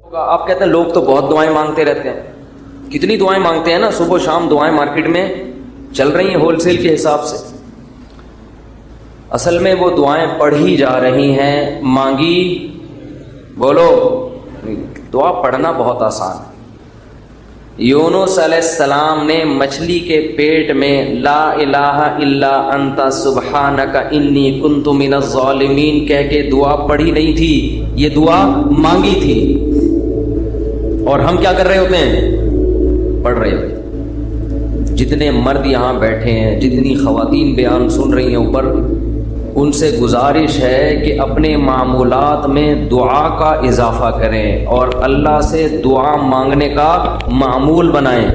آپ کہتے ہیں لوگ تو بہت دعائیں مانگتے رہتے ہیں. کتنی دعائیں مانگتے ہیں نا, صبح و شام دعائیں مارکیٹ میں چل رہی ہیں ہول سیل کے حساب سے. اصل میں وہ دعائیں پڑھی جا رہی ہیں, مانگی بولو. دعا پڑھنا بہت آسان ہے. یونس علیہ السلام نے مچھلی کے پیٹ میں لا الہ الا انت سبحانک انی کنت من الظالمین کہہ کے دعا پڑھی نہیں تھی, یہ دعا مانگی تھی. اور ہم کیا کر رہے ہوتے ہیں؟ پڑھ رہے ہوتے ہیں. جتنے مرد یہاں بیٹھے ہیں, جتنی خواتین بیان سن رہی ہیں اوپر, ان سے گزارش ہے کہ اپنے معمولات میں دعا کا اضافہ کریں اور اللہ سے دعا مانگنے کا معمول بنائیں.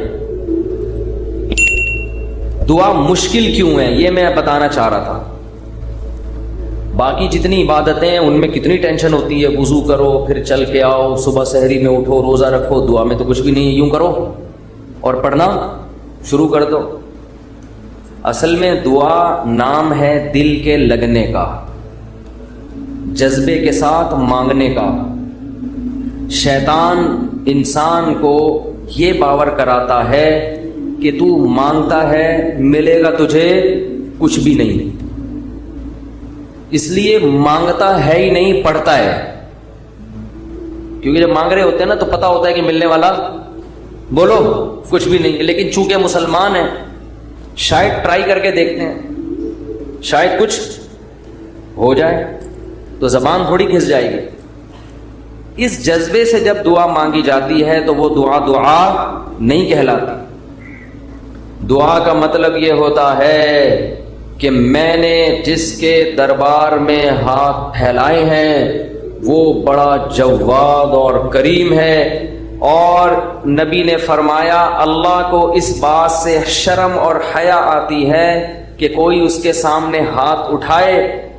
دعا مشکل کیوں ہے یہ میں بتانا چاہ رہا تھا. باقی جتنی عبادتیں ہیں ان میں کتنی ٹینشن ہوتی ہے, وضو کرو پھر چل کے آؤ, صبح سحری میں اٹھو, روزہ رکھو. دعا میں تو کچھ بھی نہیں ہے, یوں کرو اور پڑھنا شروع کر دو. اصل میں دعا نام ہے دل کے لگنے کا, جذبے کے ساتھ مانگنے کا. شیطان انسان کو یہ باور کراتا ہے کہ تو مانگتا ہے ملے گا تجھے کچھ بھی نہیں, اس لیے مانگتا ہے ہی نہیں, پڑھتا ہے. کیونکہ جب مانگ رہے ہوتے ہیں نا تو پتہ ہوتا ہے کہ ملنے والا بولو کچھ بھی نہیں. لیکن چونکہ مسلمان ہیں شاید ٹرائی کر کے دیکھتے ہیں, شاید کچھ ہو جائے, تو زبان تھوڑی گھس جائے گی. اس جذبے سے جب دعا مانگی جاتی ہے تو وہ دعا نہیں کہلاتی. دعا کا مطلب یہ ہوتا ہے کہ میں نے جس کے دربار میں ہاتھ پھیلائے ہیں وہ بڑا جواد اور کریم ہے. اور نبی نے فرمایا اللہ کو اس بات سے شرم اور حیا آتی ہے کہ کوئی اس کے سامنے ہاتھ اٹھائے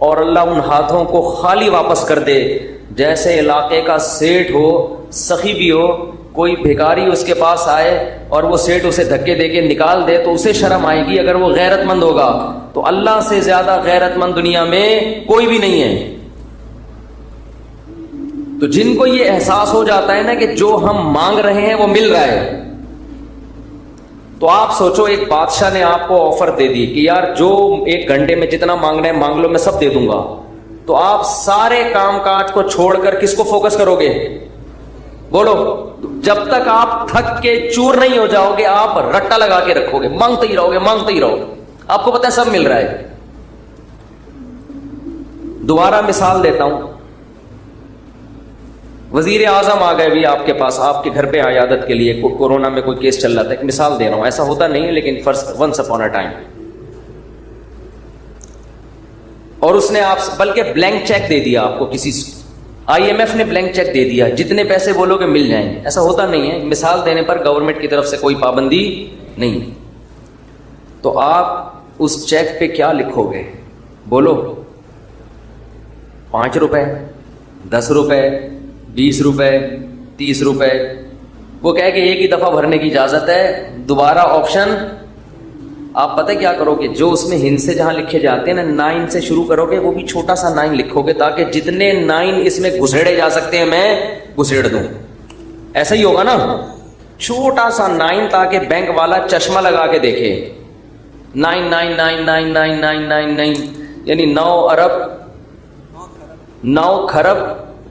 اور اللہ ان ہاتھوں کو خالی واپس کر دے. جیسے علاقے کا سیٹھ ہو, سخی بھی ہو, کوئی بھکاری اس کے پاس آئے اور وہ سیٹھ اسے دھکے دے کے نکال دے تو اسے شرم آئے گی اگر وہ غیرت مند ہوگا. تو اللہ سے زیادہ غیرت مند دنیا میں کوئی بھی نہیں ہے. تو جن کو یہ احساس ہو جاتا ہے نا کہ جو ہم مانگ رہے ہیں وہ مل رہا ہے, تو آپ سوچو ایک بادشاہ نے آپ کو آفر دے دی کہ یار جو 1 گھنٹے میں جتنا مانگنا ہے مانگ لو, میں سب دے دوں گا. تو آپ سارے کام کاج کو چھوڑ کر کس کو فوکس کرو گے؟ بولو. جب تک آپ تھک کے چور نہیں ہو جاؤ گے آپ رٹا لگا کے رکھو گے, مانگتے ہی رہو گے, مانگتے ہی رہو گے. آپ کو پتہ ہے سب مل رہا ہے. دوبارہ مثال دیتا ہوں. وزیر اعظم آ گئے بھی آپ کے پاس, آپ کے گھر پہ عیادت کے لیے, کورونا میں کوئی کیس چل رہا تھا, ایک مثال دے رہا ہوں, ایسا ہوتا نہیں ہے لیکن ونس اپون اے ٹائم. اور اس نے آپ بلکہ بلینک چیک دے دیا آپ کو, کسی IMF نے بلینک چیک دے دیا, جتنے پیسے بولو گے مل جائیں گے. ایسا ہوتا نہیں ہے, مثال دینے پر گورنمنٹ کی طرف سے کوئی پابندی نہیں. تو آپ اس چیک پہ کیا لکھو گے؟ بولو. 5 روپے, 10 روپے, 20 روپے, 30 روپے. وہ کہہ کہ ایک ہی دفعہ بھرنے کی اجازت ہے, دوبارہ آپشن. آپ پتہ کیا کرو گے, جو اس میں ہند سے جہاں لکھے جاتے ہیں نا 9 سے شروع کرو گے, وہ بھی چھوٹا سا 9 لکھو گے تاکہ جتنے 9 اس میں گھسیڑے جا سکتے ہیں میں گھسیڑ دوں. ایسا ہی ہوگا نا, چھوٹا سا 9 تاکہ بینک والا چشمہ لگا کے دیکھے. 9 یعنی 9 ارب 9 کھرب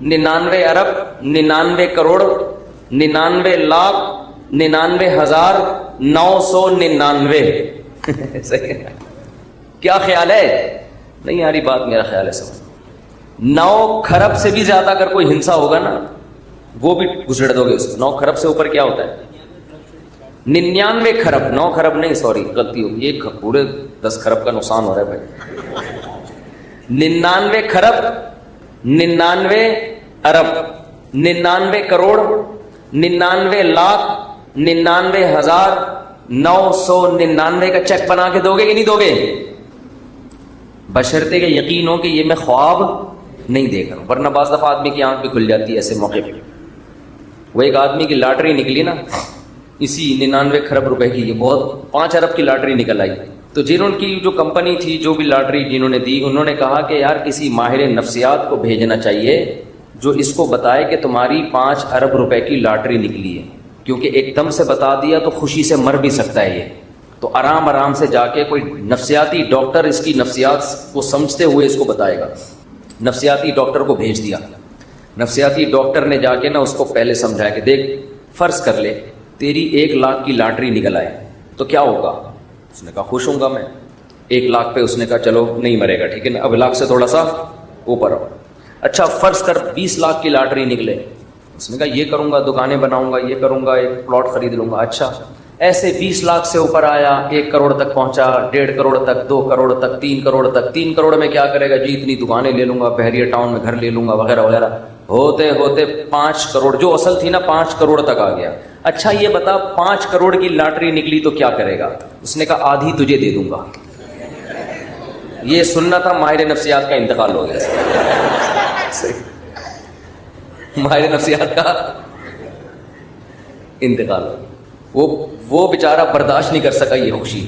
99 ارب 99 کروڑ 99 لاکھ 99,999. کیا خیال ہے؟ نہیں آ رہی بات, میرا خیال ہے سمجھ. 9 کھرب سے بھی زیادہ اگر کوئی ہنسا ہوگا نا وہ بھی گھسڑ دو گے اس کو. 9 کھرب سے اوپر کیا ہوتا ہے؟ 99 کھرب. 9 کھرب نہیں, سوری غلطی ہوگی, یہ پورے 10 کھرب کا نقصان ہو رہا ہے بھائی. 99 کھرب 99 ارب 99 کروڑ 99 لاکھ 99,999 کا چیک بنا کے دو گے کہ نہیں دو گے؟ بشرطے کہ یقین ہو کہ یہ میں خواب نہیں دیکھ رہا ہوں, ورنہ بعض دفعہ آدمی کی آنکھ بھی کھل جاتی ہے ایسے موقع پہ. وہ ایک آدمی کی لاٹری نکلی نا, اسی 99 کھرب روپے کی, یہ بہت 5 ارب کی لاٹری نکل آئی. تو جنہوں کی جو کمپنی تھی, جو بھی لاٹری جنہوں نے دی, انہوں نے کہا کہ یار کسی ماہر نفسیات کو بھیجنا چاہیے جو اس کو بتائے کہ تمہاری 5 ارب روپے کی لاٹری نکلی ہے، کیونکہ ایک دم سے بتا دیا تو خوشی سے مر بھی سکتا ہے یہ، تو آرام آرام سے جا کے کوئی نفسیاتی ڈاکٹر اس کی نفسیات کو سمجھتے ہوئے اس کو بتائے گا۔ نفسیاتی ڈاکٹر کو بھیج دیا، نفسیاتی ڈاکٹر نے جا کے نا اس کو پہلے سمجھایا کہ دیکھ فرض کر لے تیری 1 لاکھ کی لاٹری نکل آئے تو کیا ہوگا؟ اس نے کہا خوش ہوں گا میں۔ 1 لاکھ پہ اس نے کہا چلو نہیں مرے گا، ٹھیک ہے نا، اب لاکھ سے تھوڑا سا اوپر ہو۔ اچھا فرض کر 20 لاکھ کی لاٹری نکلے، اس نے کہا یہ کروں گا، دکانیں بناؤں گا، یہ کروں گا، ایک پلاٹ خرید لوں گا۔ اچھا ایسے 20 لاکھ سے اوپر آیا، 1 کروڑ تک پہنچا، 1.5 کروڑ تک، 2 کروڑ تک، 3 کروڑ تک۔ 3 کروڑ میں کیا کرے گا جی؟ اتنی دکانیں لے لوں گا، بحریہ ٹاؤن میں گھر لے لوں گا وغیرہ وغیرہ۔ ہوتے ہوتے 5 کروڑ، جو اصل تھی نا 5 کروڑ تک آ گیا۔ اچھا یہ بتا 5 کروڑ کی لاٹری نکلی تو کیا کرے گا؟ اس نے کہا آدھی تجھے دے دوں گا۔ یہ سننا تھا، ماہر نفسیات کا انتقال ہو گیا، ماہر نفسیات کا انتقال ہو گیا، وہ بیچارہ برداشت نہیں کر سکا یہ خوشی۔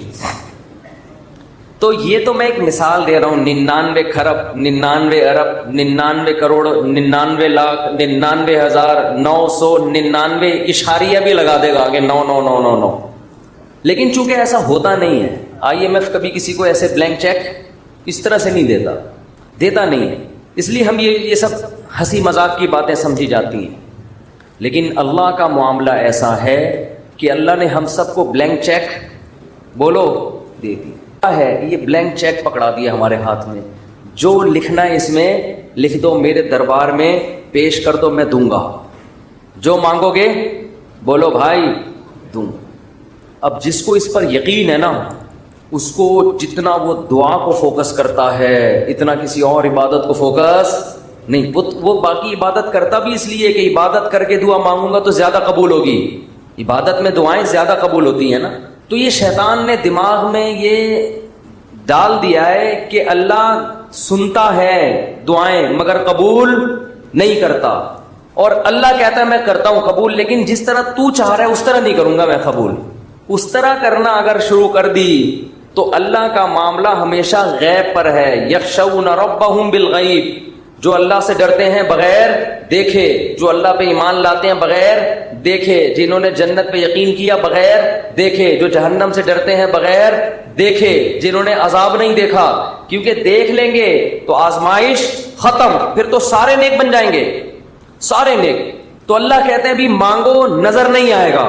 تو یہ تو میں ایک مثال دے رہا ہوں، 99 کھرب، 99 ارب، 99 کروڑ، 99 لاکھ، 99,999 اشاریہ بھی لگا دے گا آگے، 99999۔ لیکن چونکہ ایسا ہوتا نہیں ہے، IMF کبھی کسی کو ایسے بلینک چیک اس طرح سے نہیں دیتا نہیں ہے، اس لیے ہم یہ سب ہنسی مذاق کی باتیں سمجھی جاتی ہیں۔ لیکن اللہ کا معاملہ ایسا ہے کہ اللہ نے ہم سب کو بلینک چیک بولو دے دی ہے، یہ بلینک چیک پکڑا دیا ہمارے ہاتھ میں، جو لکھنا ہے اس میں لکھ دو، میرے دربار میں پیش کر دو، میں دوں گا، جو مانگو گے بولو بھائی دوں۔ اب جس کو اس پر یقین ہے نا، اس کو جتنا وہ دعا کو فوکس کرتا ہے اتنا کسی اور عبادت کو فوکس نہیں۔ وہ باقی عبادت کرتا بھی اس لیے کہ عبادت کر کے دعا مانگوں گا تو زیادہ قبول ہوگی، عبادت میں دعائیں زیادہ قبول ہوتی ہیں نا۔ تو یہ شیطان نے دماغ میں یہ ڈال دیا ہے کہ اللہ سنتا ہے دعائیں مگر قبول نہیں کرتا، اور اللہ کہتا ہے میں کرتا ہوں قبول، لیکن جس طرح تو چاہ رہا ہے اس طرح نہیں کروں گا میں قبول۔ اس طرح کرنا اگر شروع کر دی تو اللہ کا معاملہ ہمیشہ غیب پر ہے۔ یخشون ربہم بالغیب، جو اللہ سے ڈرتے ہیں بغیر دیکھے، جو اللہ پہ ایمان لاتے ہیں بغیر دیکھے، جنہوں نے جنت پہ یقین کیا بغیر دیکھے، جو جہنم سے ڈرتے ہیں بغیر دیکھے، جنہوں نے عذاب نہیں دیکھا، کیونکہ دیکھ لیں گے تو آزمائش ختم، پھر تو سارے نیک بن جائیں گے، سارے نیک۔ تو اللہ کہتے ہیں بھی مانگو نظر نہیں آئے گا،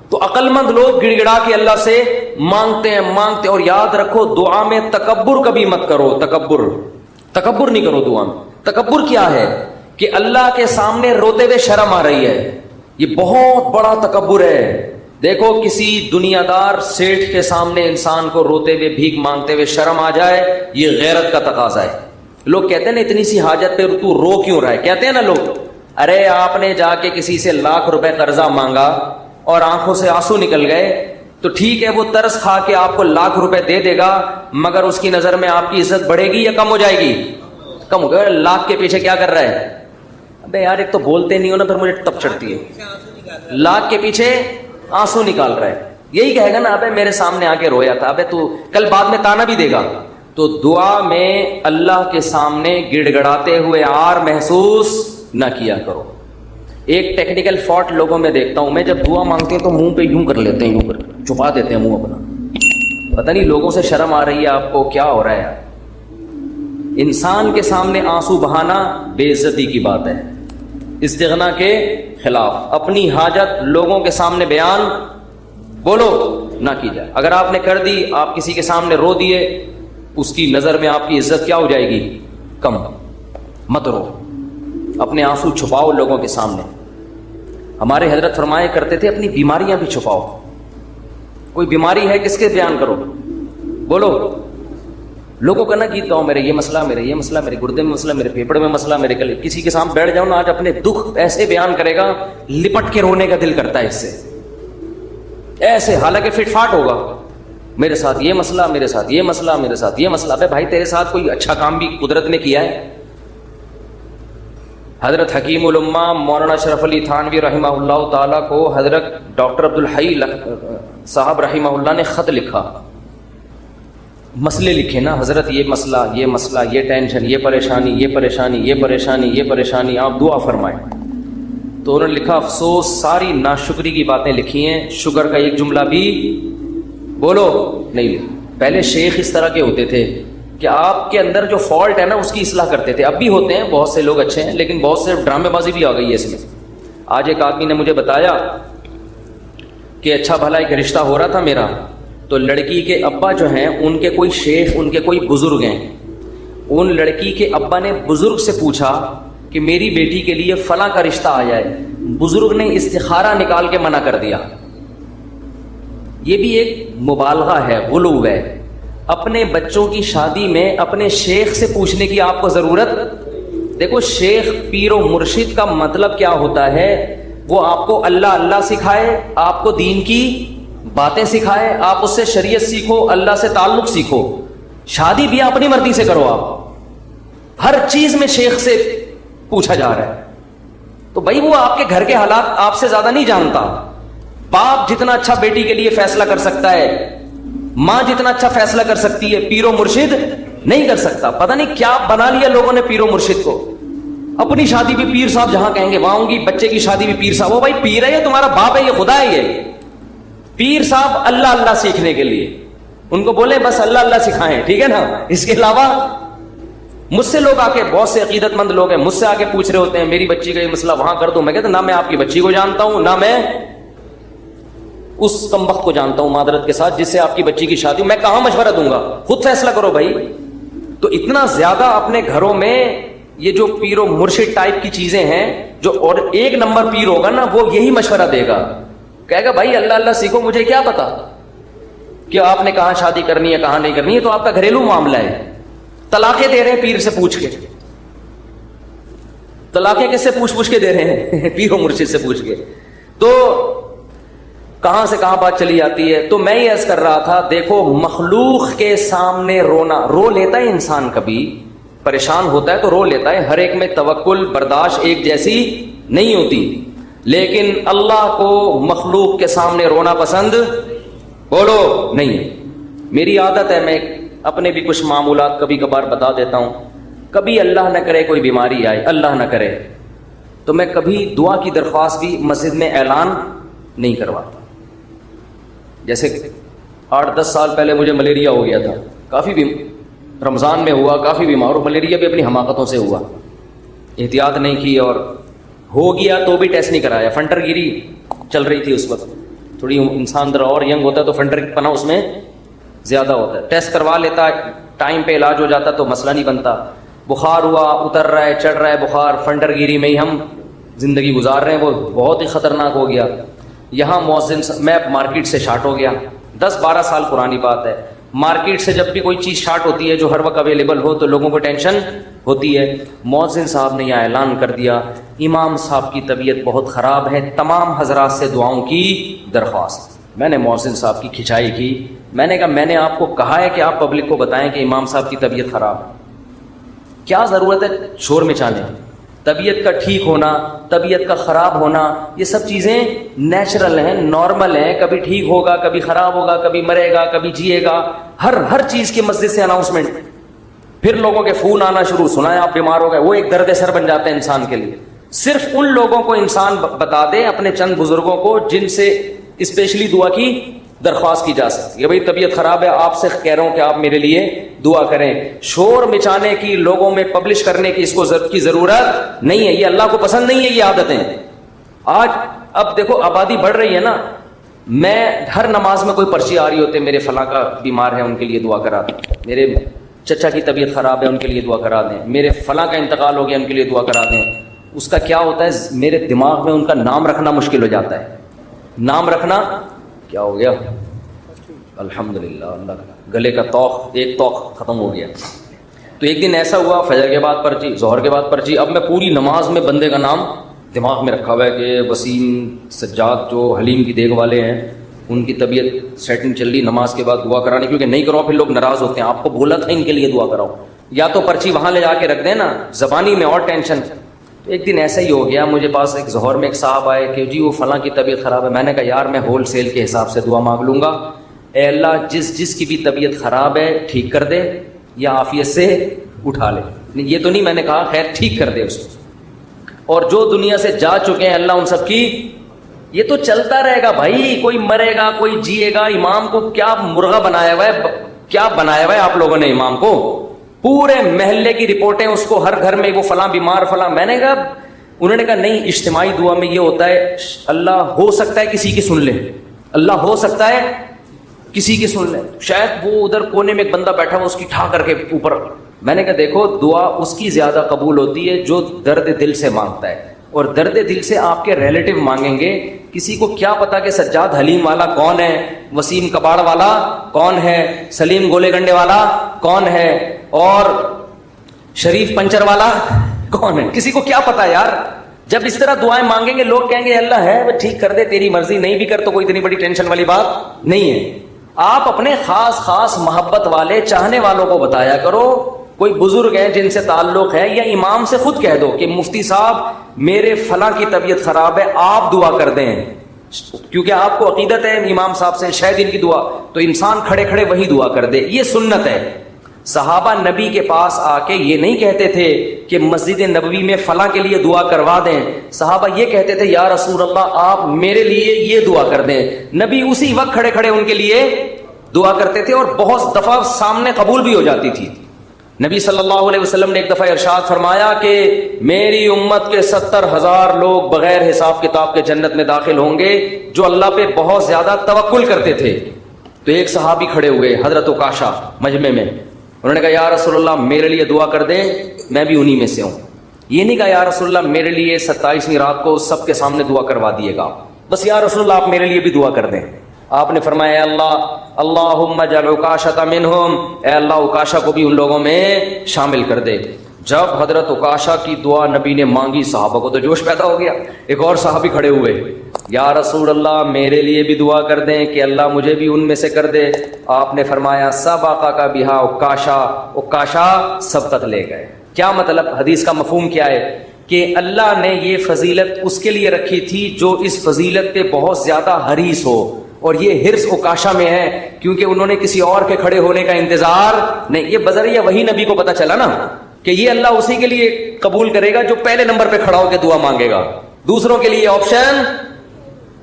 تو عقل مند لوگ گڑ گڑا کے اللہ سے مانگتے ہیں۔ اور یاد رکھو دعا میں تکبر کبھی مت کرو، تکبر نہیں کرو دعا میں۔ تکبر کیا ہے کہ اللہ کے سامنے روتے ہوئے شرم آ رہی ہے، یہ بہت بڑا تکبر ہے۔ دیکھو کسی دنیا دار سیٹھ کے سامنے انسان کو روتے ہوئے بھیک مانگتے ہوئے شرم آ جائے، یہ غیرت کا تقاضا ہے۔ لوگ کہتے ہیں نا اتنی سی حاجت پہ تو رو کیوں رہا ہے، کہتے ہیں نا لوگ، ارے آپ نے جا کے کسی سے 1,00,000 روپے قرضہ مانگا اور آنکھوں سے آنسو نکل گئے تو ٹھیک ہے وہ ترس کھا کے آپ کو 1,00,000 روپے دے دے گا، مگر اس کی نظر میں آپ کی عزت بڑھے گی یا کم ہو جائے گی؟ کم ہو گیا۔ 1,00,000 کے پیچھے کیا کر رہا ہے؟ ابے یار ایک تو بولتے نہیں ہو نا، پھر مجھے تب چڑھتی ہے۔ 1,00,000 کے پیچھے آنسو نکال رہا ہے، یہی کہے گا نا ابے میرے سامنے آ کے رویا تھا، ابے تو کل بعد میں تانا بھی دے گا۔ تو دعا میں اللہ کے سامنے گڑ گڑاتے ہوئے عار محسوس نہ کیا کرو۔ ایک ٹیکنیکل فالٹ لوگوں میں دیکھتا ہوں، میں جب دعا مانگتے ہیں تو منہ پہ یوں کر لیتے ہیں، یوں کر چھپا دیتے ہیں منہ اپنا، پتہ نہیں لوگوں سے شرم آ رہی ہے آپ کو، کیا ہو رہا ہے؟ انسان کے سامنے آنسو بہانا بے عزتی کی بات ہے، استغنا کے خلاف۔ اپنی حاجت لوگوں کے سامنے بیان بولو نہ کی جائے۔ اگر آپ نے کر دی، آپ کسی کے سامنے رو دیے، اس کی نظر میں آپ کی عزت کیا ہو جائے گی؟ کم۔ مت رو، اپنے آنسو چھپاؤ لوگوں کے سامنے۔ ہمارے حضرت فرمایا کرتے تھے اپنی بیماریاں بھی چھپاؤ۔ کوئی بیماری ہے کس کے بیان کرو، بولو۔ لوگوں کا نہ گیت گاؤں، میرے یہ مسئلہ، میرے یہ مسئلہ، میرے گردے میں مسئلہ، میرے پھیپڑے میں مسئلہ، میرے گلے۔ کسی کے سامنے بیٹھ جاؤ نا آج، اپنے دکھ ایسے بیان کرے گا لپٹ کے رونے کا دل کرتا ہے اس سے، ایسے، حالانکہ فٹ فاٹ ہوگا، میرے ساتھ یہ مسئلہ، میرے ساتھ یہ مسئلہ، میرے ساتھ یہ مسئلہ۔ ابے بھائی تیرے ساتھ کوئی اچھا کام بھی قدرت نے کیا ہے؟ حضرت حکیم الامہ مولانا اشرف علی تھانوی رحمہ اللہ تعالیٰ کو حضرت ڈاکٹر عبدالحی صاحب رحمہ اللہ نے خط لکھا، مسئلے لکھے نا حضرت، یہ مسئلہ، یہ ٹینشن، یہ پریشانی، یہ پریشانی، آپ دعا فرمائیں. تو انہوں نے لکھا افسوس ساری ناشکری کی باتیں لکھی ہیں، شکر کا ایک جملہ بھی بولو نہیں. پہلے شیخ اس طرح کے ہوتے تھے کہ آپ کے اندر جو فالٹ ہے نا اس کی اصلاح کرتے تھے. اب بھی ہوتے ہیں، بہت سے لوگ اچھے ہیں، لیکن بہت سے ڈرامے بازی بھی آ گئی ہے اس میں. آج ایک آدمی نے مجھے بتایا کہ اچھا بھلا ایک رشتہ ہو رہا تھا میرا، تو لڑکی کے ابا جو ہیں ان کے کوئی شیخ، ان کے کوئی بزرگ ہیں. ان لڑکی کے ابا نے بزرگ سے پوچھا کہ میری بیٹی کے لیے فلاں کا رشتہ آیا ہے. بزرگ نے استخارہ نکال کے منع کر دیا. یہ بھی ایک مبالغہ ہے، غلو ہے. اپنے بچوں کی شادی میں اپنے شیخ سے پوچھنے کی آپ کو ضرورت. دیکھو شیخ پیر و مرشد کا مطلب کیا ہوتا ہے، وہ آپ کو اللہ سکھائے، آپ کو دین کی باتیں سکھائے، آپ اس سے شریعت سیکھو، اللہ سے تعلق سیکھو. شادی بھی اپنی مرضی سے کرو. آپ ہر چیز میں شیخ سے پوچھا جا رہا ہے. تو بھائی وہ آپ کے گھر کے حالات آپ سے زیادہ نہیں جانتا. باپ جتنا اچھا بیٹی کے لیے فیصلہ کر سکتا ہے، ماں جتنا اچھا فیصلہ کر سکتی ہے، پیر و مرشد نہیں کر سکتا. پتہ نہیں کیا بنا لیا لوگوں نے پیر و مرشد کو. اپنی شادی بھی پیر صاحب جہاں کہیں گے وہاں ہوں گی، بچے کی شادی بھی پیر صاحب. وہ بھائی پیر ہے، یہ تمہارا باپ ہے، یہ خدا ہے. یہ پیر صاحب اللہ سیکھنے کے لیے ان کو بولے بس اللہ سکھائیں، ٹھیک ہے نا. اس کے علاوہ مجھ سے لوگ آ کے، بہت سے عقیدت مند لوگ ہیں، مجھ سے آ کے پوچھ رہے ہوتے ہیں میری بچی کا یہ مسئلہ وہاں کر دوں. میں کہتا نہ میں آپ کی بچی کو جانتا ہوں، نہ میں اس کمبخت کو جانتا ہوں معذرت کے ساتھ جس سے آپ کی بچی کی شادی. میں کہاں مشورہ دوں گا، خود فیصلہ کرو بھائی. تو اتنا زیادہ اپنے گھروں میں یہ جو پیر و مرشد ٹائپ کی چیزیں ہیں، جو اور ایک نمبر پیر ہوگا نا وہ یہی مشورہ دے گا، کہے گا بھائی اللہ سیکھو، مجھے کیا پتا کہ آپ نے کہاں شادی کرنی ہے کہاں نہیں کرنی ہے. تو آپ کا گھریلو معاملہ ہے. طلاقیں دے رہے ہیں پیر سے پوچھ کے. طلاقیں کس سے پوچھ کے دے رہے ہیں؟ پیر و مرشد سے پوچھ کے. تو کہاں سے کہاں بات چلی جاتی ہے. تو میں یہ عرض کر رہا تھا، دیکھو مخلوق کے سامنے رونا، رو لیتا ہے انسان، کبھی پریشان ہوتا ہے تو رو لیتا ہے. ہر ایک میں توکل برداشت ایک جیسی نہیں ہوتی، لیکن اللہ کو مخلوق کے سامنے رونا پسند بولو نہیں. میری عادت ہے، میں اپنے بھی کچھ معمولات کبھی کبھار بتا دیتا ہوں. کبھی اللہ نہ کرے کوئی بیماری آئے، اللہ نہ کرے، تو میں کبھی دعا کی درخواست بھی مسجد میں اعلان نہیں کرواتا. جیسے 8-10 سال پہلے مجھے ملیریا ہو گیا تھا، کافی رمضان میں ہوا، کافی بیمار. اور ملیریا بھی اپنی حماقتوں سے ہوا، احتیاط نہیں کی اور ہو گیا تو بھی ٹیسٹ نہیں کرایا. فنٹر گیری چل رہی تھی اس وقت، تھوڑی انسان ذرا اور ینگ ہوتا ہے تو فنٹر کی پناہ اس میں زیادہ ہوتا ہے. ٹیسٹ کروا لیتا، ٹائم پہ علاج ہو جاتا تو مسئلہ نہیں بنتا. بخار ہوا، اتر رہا ہے، چڑھ رہا ہے بخار، فنٹر گیری میں ہی ہم زندگی گزار رہے ہیں. وہ بہت ہی خطرناک ہو گیا. یہاں مؤذن، میں مارکیٹ سے شارٹ ہو گیا. 10-12 سال پرانی بات ہے. مارکیٹ سے جب بھی کوئی چیز شارٹ ہوتی ہے جو ہر وقت اویلیبل ہو تو لوگوں کو ٹینشن ہوتی ہے. مؤذن صاحب نے یہ اعلان کر دیا امام صاحب کی طبیعت بہت خراب ہے، تمام حضرات سے دعاؤں کی درخواست. میں نے مؤذن صاحب کی کھچائی کی. میں نے کہا میں نے آپ کو کہا ہے کہ آپ پبلک کو بتائیں کہ امام صاحب کی طبیعت خراب ہے. کیا ضرورت ہے شور مچانے؟ طبیعت کا ٹھیک ہونا، طبیعت کا خراب ہونا، یہ سب چیزیں نیچرل ہیں، نارمل ہیں. کبھی ٹھیک ہوگا، کبھی خراب ہوگا، کبھی مرے گا، کبھی جیے گا. ہر چیز کی مسجد سے اناؤنسمنٹ. پھر لوگوں کے فون آنا شروع، سنا ہے آپ بیمار ہو گئے. وہ ایک درد سر بن جاتے ہیں انسان کے لیے. صرف ان لوگوں کو انسان بتا دے، اپنے چند بزرگوں کو جن سے اسپیشلی دعا کی درخواست کی جا سکتی ہے. بھائی طبیعت خراب ہے، آپ سے کہہ رہا ہوں کہ آپ میرے لیے دعا کریں. شور مچانے کی، لوگوں میں پبلش کرنے کی اس کو کی ضرورت نہیں ہے. یہ اللہ کو پسند نہیں ہے یہ عادتیں. آج اب دیکھو آبادی بڑھ رہی ہے نا. میں ہر نماز میں کوئی پرچی آ رہی ہوتے میرے فلاں کا بیمار ہے ان کے لیے دعا کرا دیں، میرے چچا کی طبیعت خراب ہے ان کے لیے دعا کرا دیں، میرے فلاں کا انتقال ہو گیا ان کے لیے دعا کرا دیں. اس کا کیا ہوتا ہے، میرے دماغ میں ان کا نام رکھنا مشکل ہو جاتا ہے. نام رکھنا کیا ہو گیا، الحمدللہ اللہ کا گلے کا توق، ایک توق ختم ہو گیا. تو ایک دن ایسا ہوا، فجر کے بعد پرچی، ظہر کے بعد پرچی. اب میں پوری نماز میں بندے کا نام دماغ میں رکھا ہوا ہے کہ وسیم سجاد جو حلیم کی دیکھ والے ہیں ان کی طبیعت سیٹنگ چل رہی، نماز کے بعد دعا کرانے، کیونکہ نہیں کرو پھر لوگ ناراض ہوتے ہیں. آپ کو بولا تھا ان کے لیے دعا کراؤ، یا تو پرچی وہاں لے جا کے رکھ دیں نا، زبانی میں اور ٹینشن. تو ایک دن ایسا ہی ہو گیا، مجھے پاس ایک ظہر میں ایک صاحب آئے کہ جی وہ فلاں کی طبیعت خراب ہے. میں نے کہا یار میں ہول سیل کے حساب سے دعا مانگ لوں گا، اے اللہ جس کی بھی طبیعت خراب ہے ٹھیک کر دے یا عافیت سے اٹھا لے. یہ تو نہیں میں نے کہا خیر ٹھیک کر دے اس کو. اور جو دنیا سے جا چکے ہیں اللہ ان سب کی, یہ تو چلتا رہے گا بھائی, کوئی مرے گا کوئی جیے گا. امام کو کیا مرغا بنایا ہوا ہے, کیا بنایا ہوا ہے آپ لوگوں نے امام کو, پورے محلے کی رپورٹیں اس کو, ہر گھر میں وہ فلاں بیمار فلاں. میں نے کہا, انہوں نے کہا نہیں اجتماعی دعا میں یہ ہوتا ہے اللہ ہو سکتا ہے کسی کی سن لے, اللہ ہو سکتا ہے کسی کی سن لے. شاید وہ ادھر کونے میں ایک بندہ بیٹھا ہوا اس کی ٹھا کر کے اوپر. میں نے کہا دیکھو دعا اس کی زیادہ قبول ہوتی ہے جو درد دل سے مانگتا ہے, اور درد دل سے آپ کے ریلیٹو مانگیں گے. کسی کو کیا پتا کہ سجاد حلیم والا کون ہے, وسیم کباڑ والا کون ہے, سلیم گولے گنڈے والا کون ہے, اور شریف پنچر والا کون ہے, کسی کو کیا پتا یار. جب اس طرح دعائیں مانگیں گے لوگ کہیں گے اللہ ہے وہ ٹھیک کر دے, تیری مرضی, نہیں بھی کر تو کوئی اتنی بڑی ٹینشن والی بات نہیں ہے. آپ اپنے خاص محبت والے چاہنے والوں کو بتایا کرو. کوئی بزرگ ہیں جن سے تعلق ہے, یا امام سے خود کہہ دو کہ مفتی صاحب میرے فلاں کی طبیعت خراب ہے آپ دعا کر دیں, کیونکہ آپ کو عقیدت ہے امام صاحب سے شاید ان کی دعا, تو انسان کھڑے کھڑے وہی دعا کر دے. یہ سنت ہے. صحابہ نبی کے پاس آ کے یہ نہیں کہتے تھے کہ مسجد نبوی میں فلاں کے لیے دعا کروا دیں. صحابہ یہ کہتے تھے یا رسول اللہ آپ میرے لیے یہ دعا کر دیں. نبی اسی وقت کھڑے کھڑے ان کے لیے دعا کرتے تھے, اور بہت دفعہ سامنے قبول بھی ہو جاتی تھی. نبی صلی اللہ علیہ وسلم نے ایک دفعہ ارشاد فرمایا کہ میری امت کے 70,000 لوگ بغیر حساب کتاب کے جنت میں داخل ہوں گے جو اللہ پہ بہت زیادہ توکل کرتے تھے. تو ایک صحابی کھڑے ہوئے حضرت عکاشہ مجمع میں, انہوں نے کہا یا رسول اللہ میرے لیے دعا کر دیں, میں بھی انہی میں سے ہوں. یہ نہیں کہا یا رسول اللہ میرے لیے 27ویں رات کو سب کے سامنے دعا کروا دیے گا, بس یا رسول اللہ آپ میرے لیے بھی دعا کر دیں. آپ نے فرمایا اے اللہ اللہم اجعل عکاشۃ منہم, اے اللہ عکاشہ کو بھی ان لوگوں میں شامل کر دے. جب حضرت عکاشہ کی دعا نبی نے مانگی صحابہ کو تو جوش پیدا ہو گیا. ایک اور صحابی کھڑے ہوئے, یا رسول اللہ میرے لیے بھی دعا کر دیں کہ اللہ مجھے بھی ان میں سے کر دے. آپ نے فرمایا سبقک بہا عکاشہ, عکاشہ سبقت لے گئے. کیا مطلب, حدیث کا مفہوم کیا ہے کہ اللہ نے یہ فضیلت اس کے لیے رکھی تھی جو اس فضیلت پہ بہت زیادہ حریص ہو, اور یہ حرص عکاشہ میں ہے کیونکہ انہوں نے کسی اور کے کھڑے ہونے کا انتظار نہیں. یہ بذریعہ وہی نبی کو پتا چلا نا کہ یہ اللہ اسی کے لیے قبول کرے گا جو پہلے نمبر پہ کھڑا ہو کے دعا مانگے گا, دوسروں کے لیے آپشن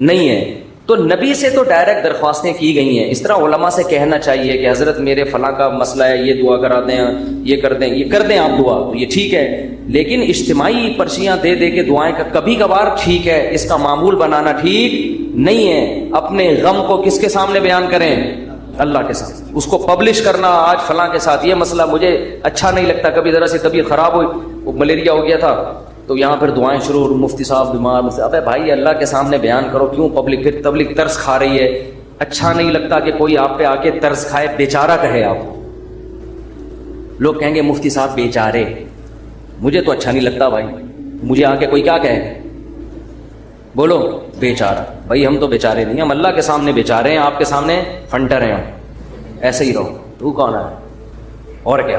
نہیں ہے. تو نبی سے تو ڈائریکٹ درخواستیں کی گئی ہیں. اس طرح علماء سے کہنا چاہیے کہ حضرت میرے فلاں کا مسئلہ ہے, یہ دعا کرا دیں, یہ کر دیں, یہ کر دیں آپ دعا, تو یہ ٹھیک ہے. لیکن اجتماعی پرچیاں دے دے کے دعائیں کا کبھی کبھار ٹھیک ہے, اس کا معمول بنانا ٹھیک نہیں ہے. اپنے غم کو کس کے سامنے بیان کریں, اللہ کے ساتھ. اس کو پبلش کرنا آج فلاں کے ساتھ یہ مسئلہ مجھے اچھا نہیں لگتا, کبھی ذرا سی طبیعت خراب ہوئی, وہ ملیریا ہو گیا تھا تو یہاں پھر دعائیں شروع, مفتی صاحب بیمار. ابے بھائی اللہ کے سامنے بیان کرو, کیوں پبلک, پھر تبلیغ ترس کھا رہی ہے. اچھا نہیں لگتا کہ کوئی آپ پہ آ کے ترس کھائے, بیچارہ کہے آپ. لوگ کہیں گے مفتی صاحب بیچارے, مجھے تو اچھا نہیں لگتا بھائی, مجھے آ کے کوئی کیا کہے, بولو بیچارہ. بھائی ہم تو بیچارے نہیں, ہم اللہ کے سامنے بیچارے ہیں, آپ کے سامنے فنٹر ہیں. ایسے ہی رہو, تو کون ہے اور کیا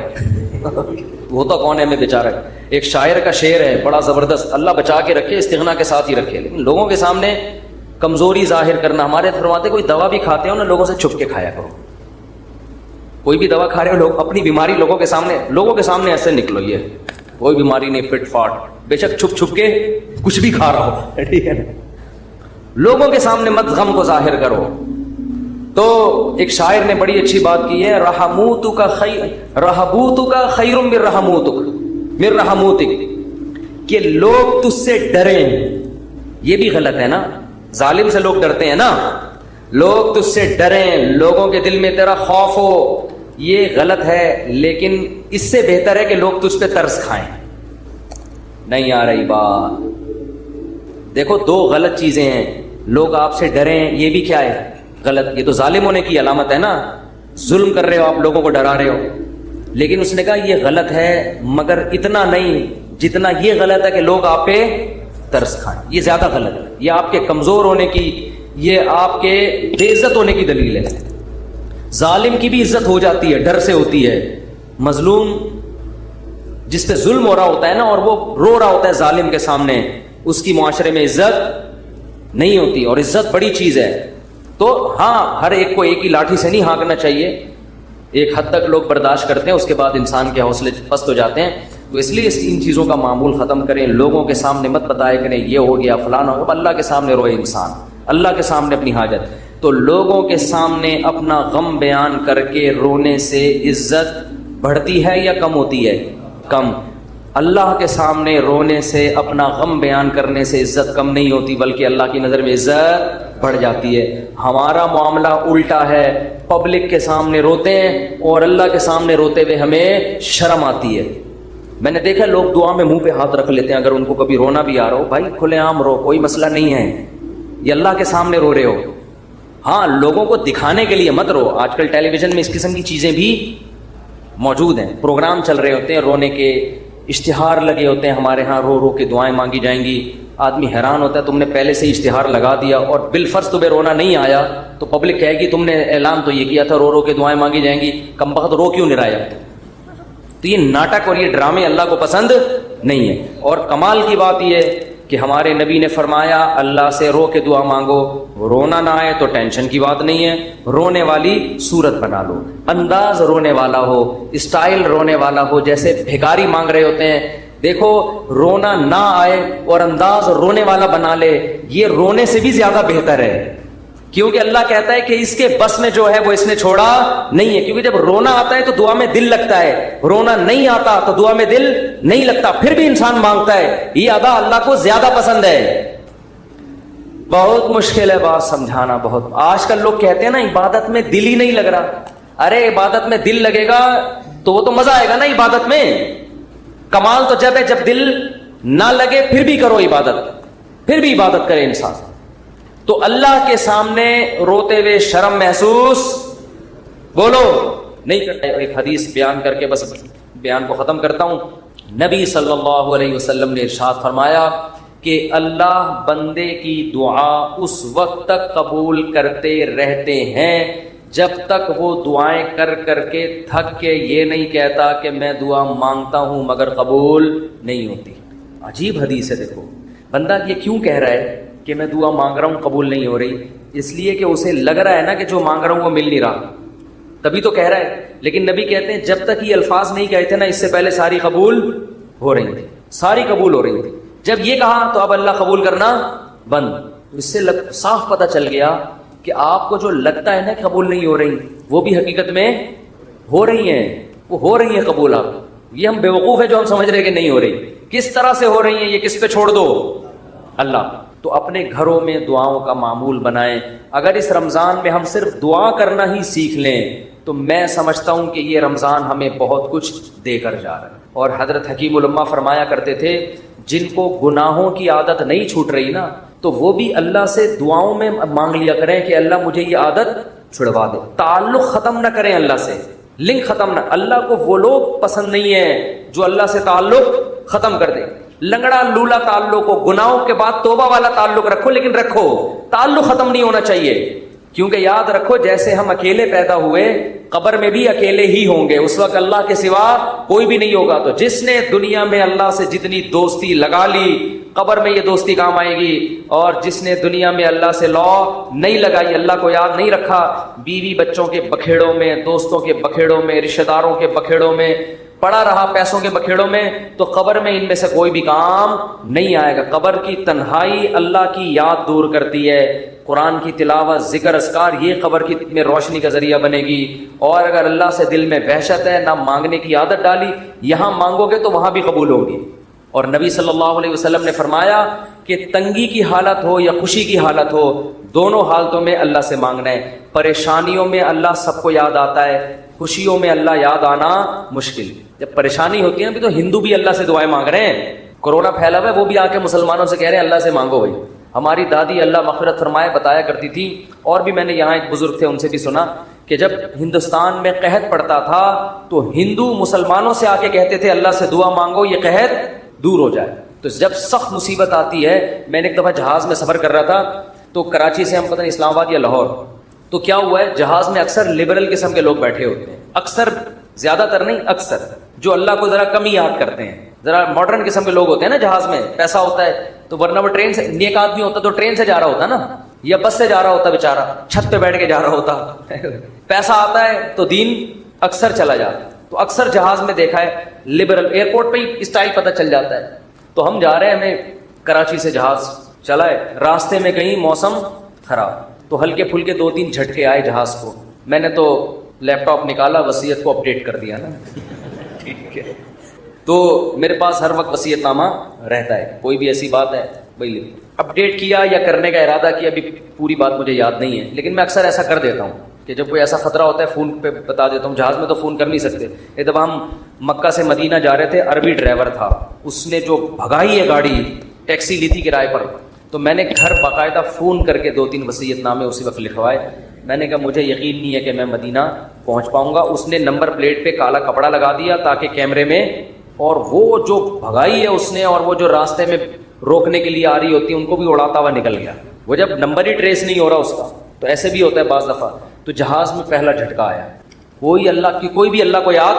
وہ تو کون ہے, میں بیچارہ. ایک شاعر کا شعر ہے بڑا زبردست, اللہ بچا کے رکھے, استغنا کے ساتھ ہی رکھے, لیکن لوگوں کے سامنے کمزوری ظاہر کرنا. ہمارے فرماتے کوئی دوا بھی کھاتے ہو نا لوگوں سے چھپ کے کھایا کرو. کوئی بھی دوا کھا رہے ہو, لوگ اپنی بیماری لوگوں کے سامنے ایسے نکلو, یہ کوئی بیماری نہیں, فٹ فاٹ, بے شک چھپ چھپ کے کچھ بھی کھا رہا ہو, ٹھیک ہے نا. لوگوں کے سامنے مت غم کو ظاہر کرو. تو ایک شاعر نے بڑی اچھی بات کی ہے, رہبوتک خیر من رحموتک, کہ لوگ تجھ سے ڈریں. یہ بھی غلط ہے نا, ظالم سے لوگ ڈرتے ہیں نا, لوگ تجھ سے ڈریں, لوگوں کے دل میں تیرا خوف ہو, یہ غلط ہے. لیکن اس سے بہتر ہے کہ لوگ تجھ پہ ترس کھائیں. نہیں آ رہی بات. دیکھو دو غلط چیزیں ہیں, لوگ آپ سے ڈریں, یہ بھی کیا ہے, غلط. یہ تو ظالم ہونے کی علامت ہے نا, ظلم کر رہے ہو آپ, لوگوں کو ڈرا رہے ہو. لیکن اس نے کہا یہ غلط ہے, مگر اتنا نہیں جتنا یہ غلط ہے کہ لوگ آپ پہ ترس کھائیں. یہ زیادہ غلط ہے, یہ آپ کے کمزور ہونے کی, یہ آپ کے بے عزت ہونے کی دلیل ہے. ظالم کی بھی عزت ہو جاتی ہے, ڈر سے ہوتی ہے. مظلوم جس پہ ظلم ہو رہا ہوتا ہے نا, اور وہ رو رہا ہوتا ہے ظالم کے سامنے, اس کی معاشرے میں عزت نہیں ہوتی. اور عزت بڑی چیز ہے. تو ہاں ہر ایک کو ایک ہی لاٹھی سے نہیں ہانکنا چاہیے، ایک حد تک لوگ برداشت کرتے ہیں، اس کے بعد انسان کے حوصلے پست ہو جاتے ہیں. تو اس لیے ان چیزوں کا معمول ختم کریں. لوگوں کے سامنے مت بتائے کریں یہ ہو گیا فلانا ہو گیا. اللہ کے سامنے روئے انسان، اللہ کے سامنے اپنی حاجت. تو لوگوں کے سامنے اپنا غم بیان کر کے رونے سے عزت بڑھتی ہے یا کم ہوتی ہے؟ کم. اللہ کے سامنے رونے سے، اپنا غم بیان کرنے سے عزت کم نہیں ہوتی، بلکہ اللہ کی نظر میں عزت بڑھ جاتی ہے. ہمارا معاملہ الٹا ہے، پبلک کے سامنے روتے ہیں اور اللہ کے سامنے روتے ہوئے ہمیں شرم آتی ہے. میں نے دیکھا لوگ دعا میں منہ پہ ہاتھ رکھ لیتے ہیں، اگر ان کو کبھی رونا بھی آ رہا ہو، بھائی کھلے عام رو، کوئی مسئلہ نہیں ہے، یہ اللہ کے سامنے رو رہے ہو. ہاں لوگوں کو دکھانے کے لیے مت رو. آج کل ٹیلی ویژن میں اس قسم کی چیزیں بھی موجود ہیں، پروگرام چل رہے ہوتے ہیں رونے کے، اشتہار لگے ہوتے ہیں ہمارے ہاں، رو رو کے دعائیں مانگی جائیں گی. آدمی حیران ہوتا ہے، تم نے پہلے سے اشتہار لگا دیا اور بالفرض تمہیں رونا نہیں آیا تو پبلک کہے گی تم نے اعلان تو یہ کیا تھا رو رو کے دعائیں مانگی جائیں گی، کم بخت رو کیوں نہیں رہا ہے؟ تو یہ ناٹک اور یہ ڈرامے اللہ کو پسند نہیں ہے. اور کمال کی بات یہ ہے کہ ہمارے نبی نے فرمایا اللہ سے رو کے دعا مانگو، رونا نہ آئے تو ٹینشن کی بات نہیں ہے، رونے والی صورت بنا لو، انداز رونے والا ہو، اسٹائل رونے والا ہو، جیسے بھکاری مانگ رہے ہوتے ہیں. دیکھو رونا نہ آئے اور انداز رونے والا بنا لے، یہ رونے سے بھی زیادہ بہتر ہے، کیونکہ اللہ کہتا ہے کہ اس کے بس میں جو ہے وہ اس نے چھوڑا نہیں ہے. کیونکہ جب رونا آتا ہے تو دعا میں دل لگتا ہے، رونا نہیں آتا تو دعا میں دل نہیں لگتا، پھر بھی انسان مانگتا ہے. یہ ادا اللہ کو زیادہ پسند ہے. بہت مشکل ہے بات سمجھانا. بہت آج کل لوگ کہتے ہیں نا عبادت میں دل ہی نہیں لگ رہا. ارے عبادت میں دل لگے گا تو وہ تو مزہ آئے گا نا عبادت میں. کمال تو جب ہے جب دل نہ لگے پھر بھی کرو عبادت، پھر بھی عبادت کرے انسان. تو اللہ کے سامنے روتے ہوئے شرم محسوس بولو نہیں کرتا. ایک حدیث بیان کر کے بس بیان کو ختم کرتا ہوں. نبی صلی اللہ علیہ وسلم نے ارشاد فرمایا کہ اللہ بندے کی دعا اس وقت تک قبول کرتے رہتے ہیں جب تک وہ دعائیں کر کر کے تھک کے یہ نہیں کہتا کہ میں دعا مانگتا ہوں مگر قبول نہیں ہوتی. عجیب حدیث ہے. دیکھو بندہ یہ کیوں کہہ رہا ہے کہ میں دعا مانگ رہا ہوں قبول نہیں ہو رہی؟ اس لیے کہ اسے لگ رہا ہے نا کہ جو مانگ رہا ہوں وہ مل نہیں رہا، تبھی تو کہہ رہا ہے. لیکن نبی کہتے ہیں جب تک یہ الفاظ نہیں کہے تھے نا اس سے پہلے ساری قبول ہو رہی تھی، ساری قبول ہو رہی تھی. جب یہ کہا تو اب اللہ قبول کرنا بند. اس سے صاف پتہ چل گیا کہ آپ کو جو لگتا ہے نا کہ قبول نہیں ہو رہی وہ بھی حقیقت میں ہو رہی ہیں، وہ ہو رہی ہیں قبول. آپ یہ ہم بیوقوف ہیں جو ہم سمجھ رہے ہیں کہ نہیں ہو رہی. کس طرح سے ہو رہی ہیں یہ کس پہ چھوڑ دو؟ اللہ. تو اپنے گھروں میں دعاؤں کا معمول بنائیں. اگر اس رمضان میں ہم صرف دعا کرنا ہی سیکھ لیں تو میں سمجھتا ہوں کہ یہ رمضان ہمیں بہت کچھ دے کر جا رہا ہے. اور حضرت حکیم الامہ فرمایا کرتے تھے جن کو گناہوں کی عادت نہیں چھوٹ رہی نا تو وہ بھی اللہ سے دعاؤں میں مانگ لیا کریں کہ اللہ مجھے یہ عادت چھڑوا دے. تعلق ختم نہ کریں اللہ سے، لنک ختم نہ. اللہ کو وہ لوگ پسند نہیں ہیں جو اللہ سے تعلق ختم کر دے. لنگڑا لولا تعلق ہو، گناہوں کے بعد توبہ والا تعلق رکھو، لیکن رکھو، تعلق ختم نہیں ہونا چاہیے. کیونکہ یاد رکھو جیسے ہم اکیلے پیدا ہوئے قبر میں بھی اکیلے ہی ہوں گے، اس وقت اللہ کے سوا کوئی بھی نہیں ہوگا. تو جس نے دنیا میں اللہ سے جتنی دوستی لگا لی قبر میں یہ دوستی کام آئے گی، اور جس نے دنیا میں اللہ سے لا نہیں لگائی، اللہ کو یاد نہیں رکھا، بیوی بچوں کے بکھیڑوں میں، دوستوں کے بکھیڑوں میں، رشتہ داروں کے بکھیڑوں میں پڑا رہا، پیسوں کے بکھیڑوں میں، تو قبر میں ان میں سے کوئی بھی کام نہیں آئے گا. قبر کی تنہائی اللہ کی یاد دور کرتی ہے. قرآن کی تلاوت، ذکر، اذکار، یہ قبر کی میں روشنی کا ذریعہ بنے گی. اور اگر اللہ سے دل میں وحشت ہے، نہ مانگنے کی عادت ڈالی، یہاں مانگو گے تو وہاں بھی قبول ہوگی. اور نبی صلی اللہ علیہ وسلم نے فرمایا کہ تنگی کی حالت ہو یا خوشی کی حالت ہو، دونوں حالتوں میں اللہ سے مانگنا ہے. پریشانیوں میں اللہ سب کو یاد آتا ہے، خوشیوں میں اللہ یاد آنا مشکل. جب پریشانی ہوتی ہے نا تو ہندو بھی اللہ سے دعائیں مانگ رہے ہیں. کورونا پھیلا ہوا ہے، وہ بھی آ کے مسلمانوں سے کہہ رہے ہیں اللہ سے مانگو. بھائی ہماری دادی اللہ مغفرت فرمائے بتایا کرتی تھی، اور بھی میں نے یہاں ایک بزرگ تھے ان سے بھی سنا کہ جب ہندوستان میں قحط پڑتا تھا تو ہندو مسلمانوں سے آ کے کہتے تھے اللہ سے دعا مانگو یہ قحط دور ہو جائے. تو جب سخت مصیبت آتی ہے، میں نے ایک دفعہ جہاز میں سفر کر رہا تھا تو کراچی سے ہم پتہ نہیں اسلام آباد یا لاہور، تو کیا ہوا ہے جہاز میں اکثر لبرل قسم کے لوگ بیٹھے ہوتے ہیں، اکثر، زیادہ تر نہیں، اکثر، جو اللہ کو ذرا کم ہی یاد کرتے ہیں. ذرا ماڈرن قسم کے لوگ ہوتے ہیں نا جہاز میں، پیسہ ہوتا ہے تو ورنہ وہ ٹرین سے، نیک آدمی ہوتا تو ٹرین سے جا رہا ہوتا نا. یا بس سے جا رہا ہوتا بیچارہ, چھت پہ بیٹھ کے جا رہا ہوتا. پیسہ آتا ہے تو دین اکثر چلا جاتا. تو اکثر جہاز میں دیکھا ہے لبرل, ایئرپورٹ پہ ہی اسٹائل پتہ چل جاتا ہے. تو ہم جا رہے ہیں, ہمیں کراچی سے جہاز چلا ہے, راستے میں کہیں موسم خراب, تو ہلکے پھلکے 2-3 جھٹکے آئے جہاز کو. میں نے تو لیپ ٹاپ نکالا, وصیت کو اپڈیٹ کر دیا نا. ٹھیک ہے, تو میرے پاس ہر وقت وصیت نامہ رہتا ہے, کوئی بھی ایسی بات ہے بھائی اپڈیٹ کیا یا کرنے کا ارادہ کیا, ابھی پوری بات مجھے یاد نہیں ہے, لیکن میں اکثر ایسا کر دیتا ہوں کہ جب کوئی ایسا خطرہ ہوتا ہے فون پہ بتا دیتا ہوں. جہاز میں تو فون کر نہیں سکتے. ایک دفعہ ہم مکہ سے مدینہ جا رہے تھے, عربی ڈرائیور تھا, اس نے جو بھگائی ہے گاڑی, ٹیکسی لی تھی کرائے پر, تو میں نے گھر باقاعدہ فون کر کے 2-3 وصیت نامے اسی وقت لکھوائے. میں نے کہا مجھے یقین نہیں ہے کہ میں مدینہ پہنچ پاؤں گا. اس نے نمبر پلیٹ پہ کالا کپڑا لگا دیا تاکہ کیمرے میں, اور وہ جو بھگائی ہے اس نے, اور وہ جو راستے میں روکنے کے لیے آ رہی ہوتی ہے ان کو بھی اڑاتا ہوا نکل گیا. وہ جب نمبر ہی ٹریس نہیں ہو رہا اس کا, تو ایسے بھی ہوتا ہے بعض دفعہ. تو جہاز میں پہلا جھٹکا آیا, کوئی بھی اللہ کو یاد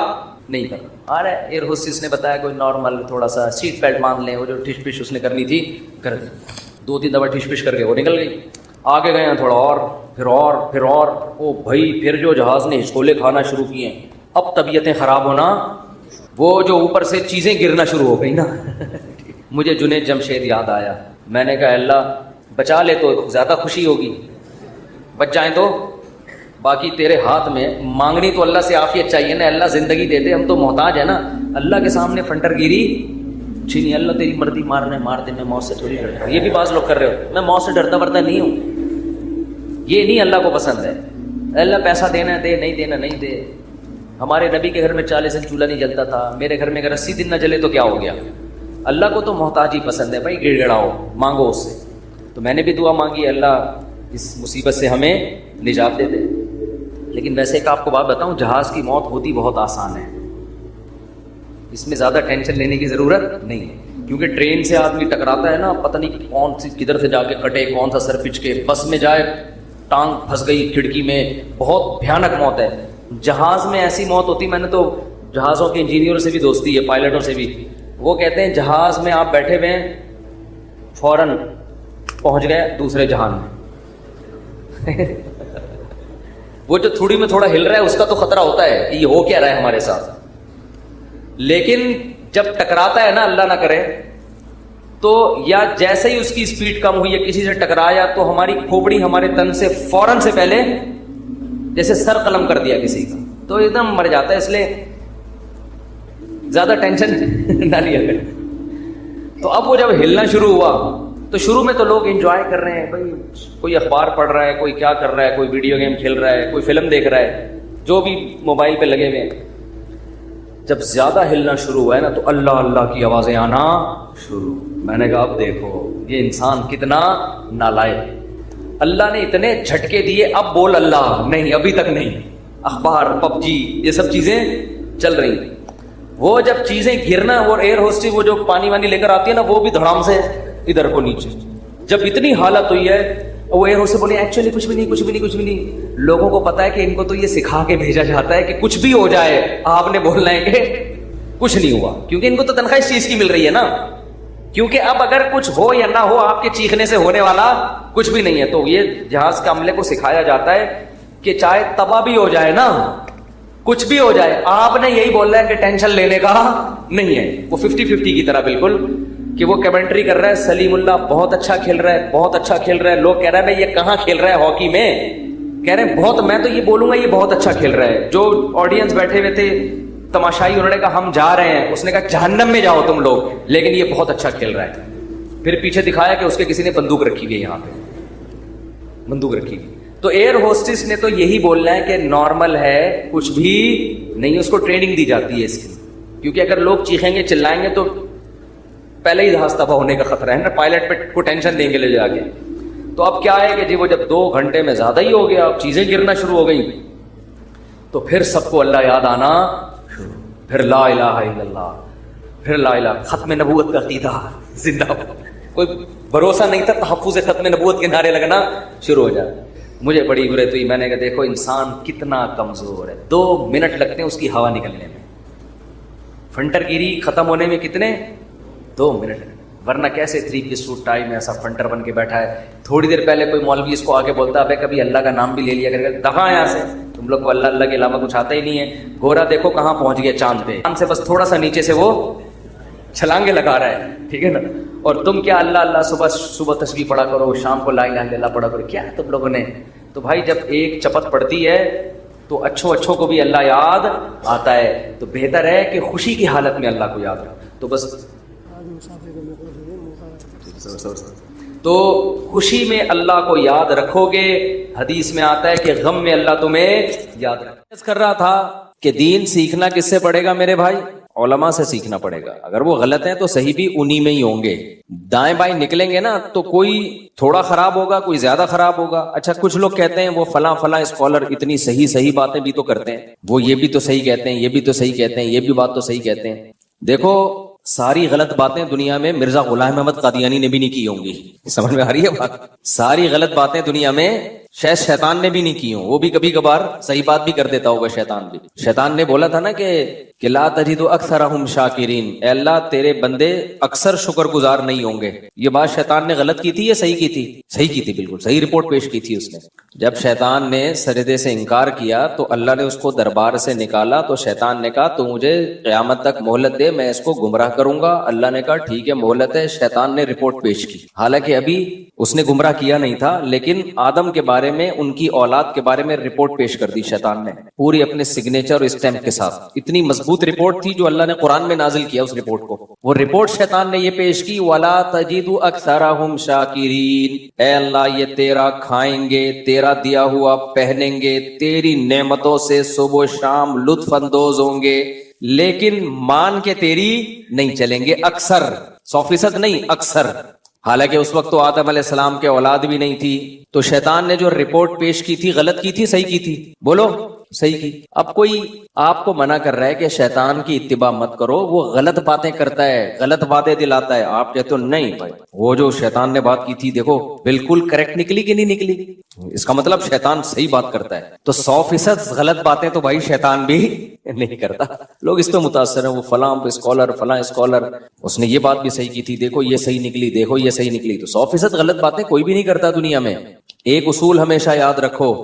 نہیں کرتا. ارے ایئر ہوسٹس نے بتایا کوئی نارمل تھوڑا سا سیٹ بیلٹ باندھ لیں, وہ جو ٹھش پش اس نے کرنی تھی کر دی. 2-3 دفعہ ٹھش پش کر کے وہ نکل گئی. آگے گئے ہیں تھوڑا اور, پھر اور او بھائی, پھر جو جہاز نے ہچکولے کھانا شروع کیے, اب طبیعتیں خراب ہونا, وہ جو اوپر سے چیزیں گرنا شروع ہو گئی نا. مجھے جنید جمشید یاد آیا. میں نے کہا اللہ بچا لے تو زیادہ خوشی ہوگی, بچ جائیں تو باقی تیرے ہاتھ میں. مانگنی تو اللہ سے عافیت چاہیے نا, اللہ زندگی دے دے, ہم تو محتاج ہیں نا. اللہ کے سامنے فنٹر گیری اچھی نہیں. اللہ تیری مرضی, مارنے مار دے, میں موت سے تھوڑی ڈرتا. یہ بھی بعض لوگ کر رہے ہو, میں موت سے ڈرتا ورتا نہیں ہوں. یہ نہیں اللہ کو پسند ہے. اللہ پیسہ دینا دے, نہیں دینا نہیں دے. ہمارے نبی کے گھر میں 40 دن چولہا نہیں جلتا تھا, میرے گھر میں اگر 80 دن نہ جلے تو کیا ہو گیا. اللہ کو تو محتاج ہی پسند ہے بھائی, گڑ گڑاؤ, مانگو اس سے. تو میں نے بھی دعا مانگی, اللہ اس مصیبت سے ہمیں نجات دے دے. لیکن ویسے ایک آپ کو بات بتاؤں, جہاز کی موت ہوتی بہت آسان ہے, اس میں زیادہ ٹینشن لینے کی ضرورت نہیں ہے. کیونکہ ٹرین سے آدمی ٹکراتا ہے نا, پتہ نہیں کون سی کدھر سے جا کے کٹے, کون سا سر پچ کے. بس میں جائے ٹانگ پھنس گئی کھڑکی میں, بہت بھیانک موت ہے. جہاز میں ایسی موت ہوتی, میں نے تو جہازوں کے انجینئر سے بھی دوستی ہے, پائلٹوں سے بھی. وہ کہتے ہیں جہاز میں آپ بیٹھے ہوئے ہیں, فوراً پہنچ گئے دوسرے جہان میں. وہ جو تھوڑی میں تھوڑا ہل رہا ہے اس کا تو خطرہ ہوتا ہے کہ یہ ہو کیا رہا ہے ہمارے ساتھ, لیکن جب ٹکراتا ہے نا, اللہ نہ کرے, تو یا جیسے ہی اس کی اسپیڈ کم ہوئی یا کسی سے ٹکرایا تو ہماری کھوپڑی ہمارے تن سے فوراً سے پہلے جیسے سر قلم کر دیا کسی کا, تو ایک دم مر جاتا ہے. اس لیے زیادہ ٹینشن نہ لیا کریں. تو اب وہ جب ہلنا شروع ہوا تو شروع میں تو لوگ انجوائے کر رہے ہیں بھائی, کوئی اخبار پڑھ رہا ہے, کوئی کیا کر رہا ہے, کوئی ویڈیو گیم کھیل رہا ہے, کوئی فلم دیکھ رہا ہے, جو بھی موبائل پہ لگے ہوئے ہیں. جب زیادہ ہلنا شروع ہوا ہے نا, تو اللہ اللہ کی آوازیں آنا شروع. میں نے کہا اب دیکھو یہ انسان کتنا نالائق. اللہ نے اتنے جھٹکے دیے, اب بول اللہ نہیں, ابھی تک نہیں. اخبار, پب جی, یہ سب چیزیں چل رہی ہیں. وہ جب چیزیں گرنا, وہ ایئر ہوسٹس وہ جو پانی وانی لے کر آتی ہے نا, وہ بھی دھڑام سے ادھر کو نیچے. جب اتنی حالت ہوئی ہے, وہ ایئر ہوسٹس بولے ایکچولی کچھ بھی نہیں. لوگوں کو پتا ہے کہ ان کو تو یہ سکھا کے بھیجا جاتا ہے کہ کچھ بھی ہو جائے آپ نے بولنا ہے کہ کچھ نہیں ہوا, کیونکہ ان کو تو تنخواہ اس چیز کی مل رہی ہے نا. کیونکہ اب اگر کچھ ہو یا نہ ہو, آپ کے چیخنے سے ہونے والا کچھ بھی نہیں ہے. تو یہ جہاز کے عملے کو سکھایا جاتا ہے کہ چاہے تباہ بھی ہو جائے نا, کچھ بھی ہو جائے, آپ نے یہی بولنا ہے کہ ٹینشن لینے کا نہیں ہے. وہ 50-50 کی طرح بالکل, کہ وہ کمنٹری کر رہا ہے, سلیم اللہ بہت اچھا کھیل رہا ہے, بہت اچھا کھیل رہا ہے. لوگ کہہ رہے ہیں بھائی یہ کہاں کھیل رہا ہے ہاکی میں, کہہ رہے ہیں بہت, میں تو یہ بولوں گا یہ بہت اچھا کھیل رہا ہے. جو آڈینس بیٹھے ہوئے تھے تماشائی, انہوں نے کہا ہم جا رہے ہیں. اس نے کہا جہنم میں جاؤ تم لوگ, لیکن یہ بہت اچھا کھیل رہا ہے. پھر پیچھے دکھایا کہ اس کے کسی نے بندوق رکھی ہوئی ہے, یہاں پہ بندوق رکھی ہوئی. تو ایئر ہوسٹس نے تو یہی بولنا ہے کہ نارمل ہے, کچھ بھی نہیں. اس کو ٹریننگ دی جاتی ہے اس کی, کیونکہ اگر لوگ چیخیں گے چلائیں گے تو پہلے ہی جہاز تباہ ہونے کا خطرہ ہے نا, پائلٹ پہ کو ٹینشن دیں گے لے جا کے. تو اب کیا ہے کہ جی وہ جب 2 گھنٹے میں زیادہ ہی ہو گیا, اب چیزیں گرنا شروع ہو گئی, تو پھر سب کو اللہ یاد آنا شروع. پھر لا الہ الا اللہ, پھر لا الہ, ختم نبوت کا عقیدہ زندہ ہو. کوئی بھروسہ نہیں تھا, تحفظ ختم نبوت کے نعرے لگنا شروع ہو جائے. مجھے بڑی برے تو میں نے کہا دیکھو انسان کتنا کمزور ہے, 2 منٹ لگتے ہیں اس کی ہوا نکلنے میں. فنٹر گیری ختم ہونے میں کتنے 2 منٹ. ورنہ کیسے 3 پیس سوٹ ٹائی میں ایسا فنٹر بن کے بیٹھا ہے. تھوڑی دیر پہلے کوئی مولوی اس کو آ کے بولتا ہے کبھی اللہ کا نام بھی لے لیا کرے گا, دفعہ یہاں سے, تم لوگ کو اللہ اللہ کے علاوہ کچھ آتا ہی نہیں ہے. گورا دیکھو کہاں پہنچ گیا, چاند پہ, چاند سے بس تھوڑا سا نیچے سے وہ چھلانگے لگا رہا ہے, ٹھیک ہے نا. اور تم کیا اللہ اللہ صبح تسبیح پڑھا کرو, شام کو لا الہ الا اللہ پڑھا کرو, کیا ہے تم لوگوں نے. تو بھائی جب ایک چپت پڑتی ہے تو اچھوں کو بھی اللہ یاد آتا ہے, تو بہتر ہے کہ خوشی کی حالت میں اللہ کو یاد رکھو. تو بس تو خوشی میں اللہ کو یاد رکھو گے. حدیث میں آتا ہے کہ غم میں اللہ تمہیں یاد رکھے. کر رہا تھا کہ دین سیکھنا کس سے پڑے گا میرے بھائی؟ علماء سے سیکھنا پڑے گا. اگر وہ غلط ہیں تو صحیح بھی انہی میں ہی ہوں گے. دائیں بائیں نکلیں گے نا تو کوئی تھوڑا خراب ہوگا, کوئی زیادہ خراب ہوگا. اچھا کچھ لوگ کہتے ہیں وہ فلاں اسکالر اتنی صحیح باتیں بھی تو کرتے ہیں, وہ یہ بھی تو صحیح کہتے ہیں, یہ بھی تو صحیح کہتے ہیں, یہ بھی بات تو صحیح کہتے ہیں. دیکھو ساری غلط باتیں دنیا میں مرزا غلام احمد قادیانی نے بھی نہیں کی ہوں گی, سمجھ میں آ رہی ہے بات؟ ساری غلط باتیں دنیا میں شاید شیطان نے بھی نہیں کی ہوں, وہ بھی کبھی کبھار صحیح بات بھی کر دیتا ہوگا شیطان بھی. شیطان نے بولا تھا نا کہ لا تجد اکثرہم شاکرین, اے اللہ تیرے بندے اکثر شکر گزار نہیں ہوں گے. یہ بات شیطان نے غلط کی تھی یا صحیح کی تھی؟ صحیح کی تھی, بالکل صحیح رپورٹ پیش کی تھی اس نے. جب شیطان نے سجدے سے انکار کیا تو اللہ نے اس کو دربار سے نکالا, تو شیطان نے کہا تو مجھے قیامت تک مہلت دے, میں اس کو گمراہ کروں گا. اللہ نے کہا ٹھیک ہے مہلت ہے. شیطان نے رپورٹ پیش کی, حالانکہ ابھی اس نے گمراہ کیا نہیں تھا, لیکن آدم کے بارے میں, ان کی اولاد کے بارے میں رپورٹ پیش کر دی شیطان نے, پوری اپنے سگنیچر اور اسٹیمپ کے ساتھ. اتنی مضبوط رپورٹ تھی جو اللہ نے قرآن میں نازل کیا اس رپورٹ کو. وہ رپورٹ شیطان نے یہ پیش کی, وَلَا تَجِدُ أَكْثَرَهُمْ شَاكِرِينَ, اے اللہ یہ تیرا کھائیں گے, تیرا دیا ہوا پہنیں گے, تیری نعمتوں سے صبح و شام لطف اندوز ہوں گے, لیکن مان کے تیری نہیں چلیں گے. اکثر 100% نہیں, اکثر. حالانکہ اس وقت تو آدم علیہ السلام کے اولاد بھی نہیں تھی. تو شیطان نے جو رپورٹ پیش کی تھی غلط کی تھی صحیح کی تھی؟ بولو صحیح کی. اب کوئی آپ کو منع کر رہا ہے کہ شیطان کی اتباع مت کرو, وہ غلط باتیں کرتا ہے, غلط وعدے دلاتا ہے. آپ کہتے ہو نہیں بھائی وہ جو شیطان نے بات کی تھی دیکھو بالکل کریکٹ نکلی کہ نہیں نکلی, اس کا مطلب شیطان صحیح بات کرتا ہے. تو 100% غلط باتیں تو بھائی شیطان بھی نہیں کرتا. لوگ اس پہ متاثر ہیں, وہ فلاں اسکالر اس نے یہ بات بھی صحیح کی تھی, دیکھو یہ صحیح نکلی, دیکھو یہ صحیح نکلی. تو 100% غلط باتیں کوئی بھی نہیں کرتا دنیا میں. ایک اصول ہمیشہ یاد رکھو,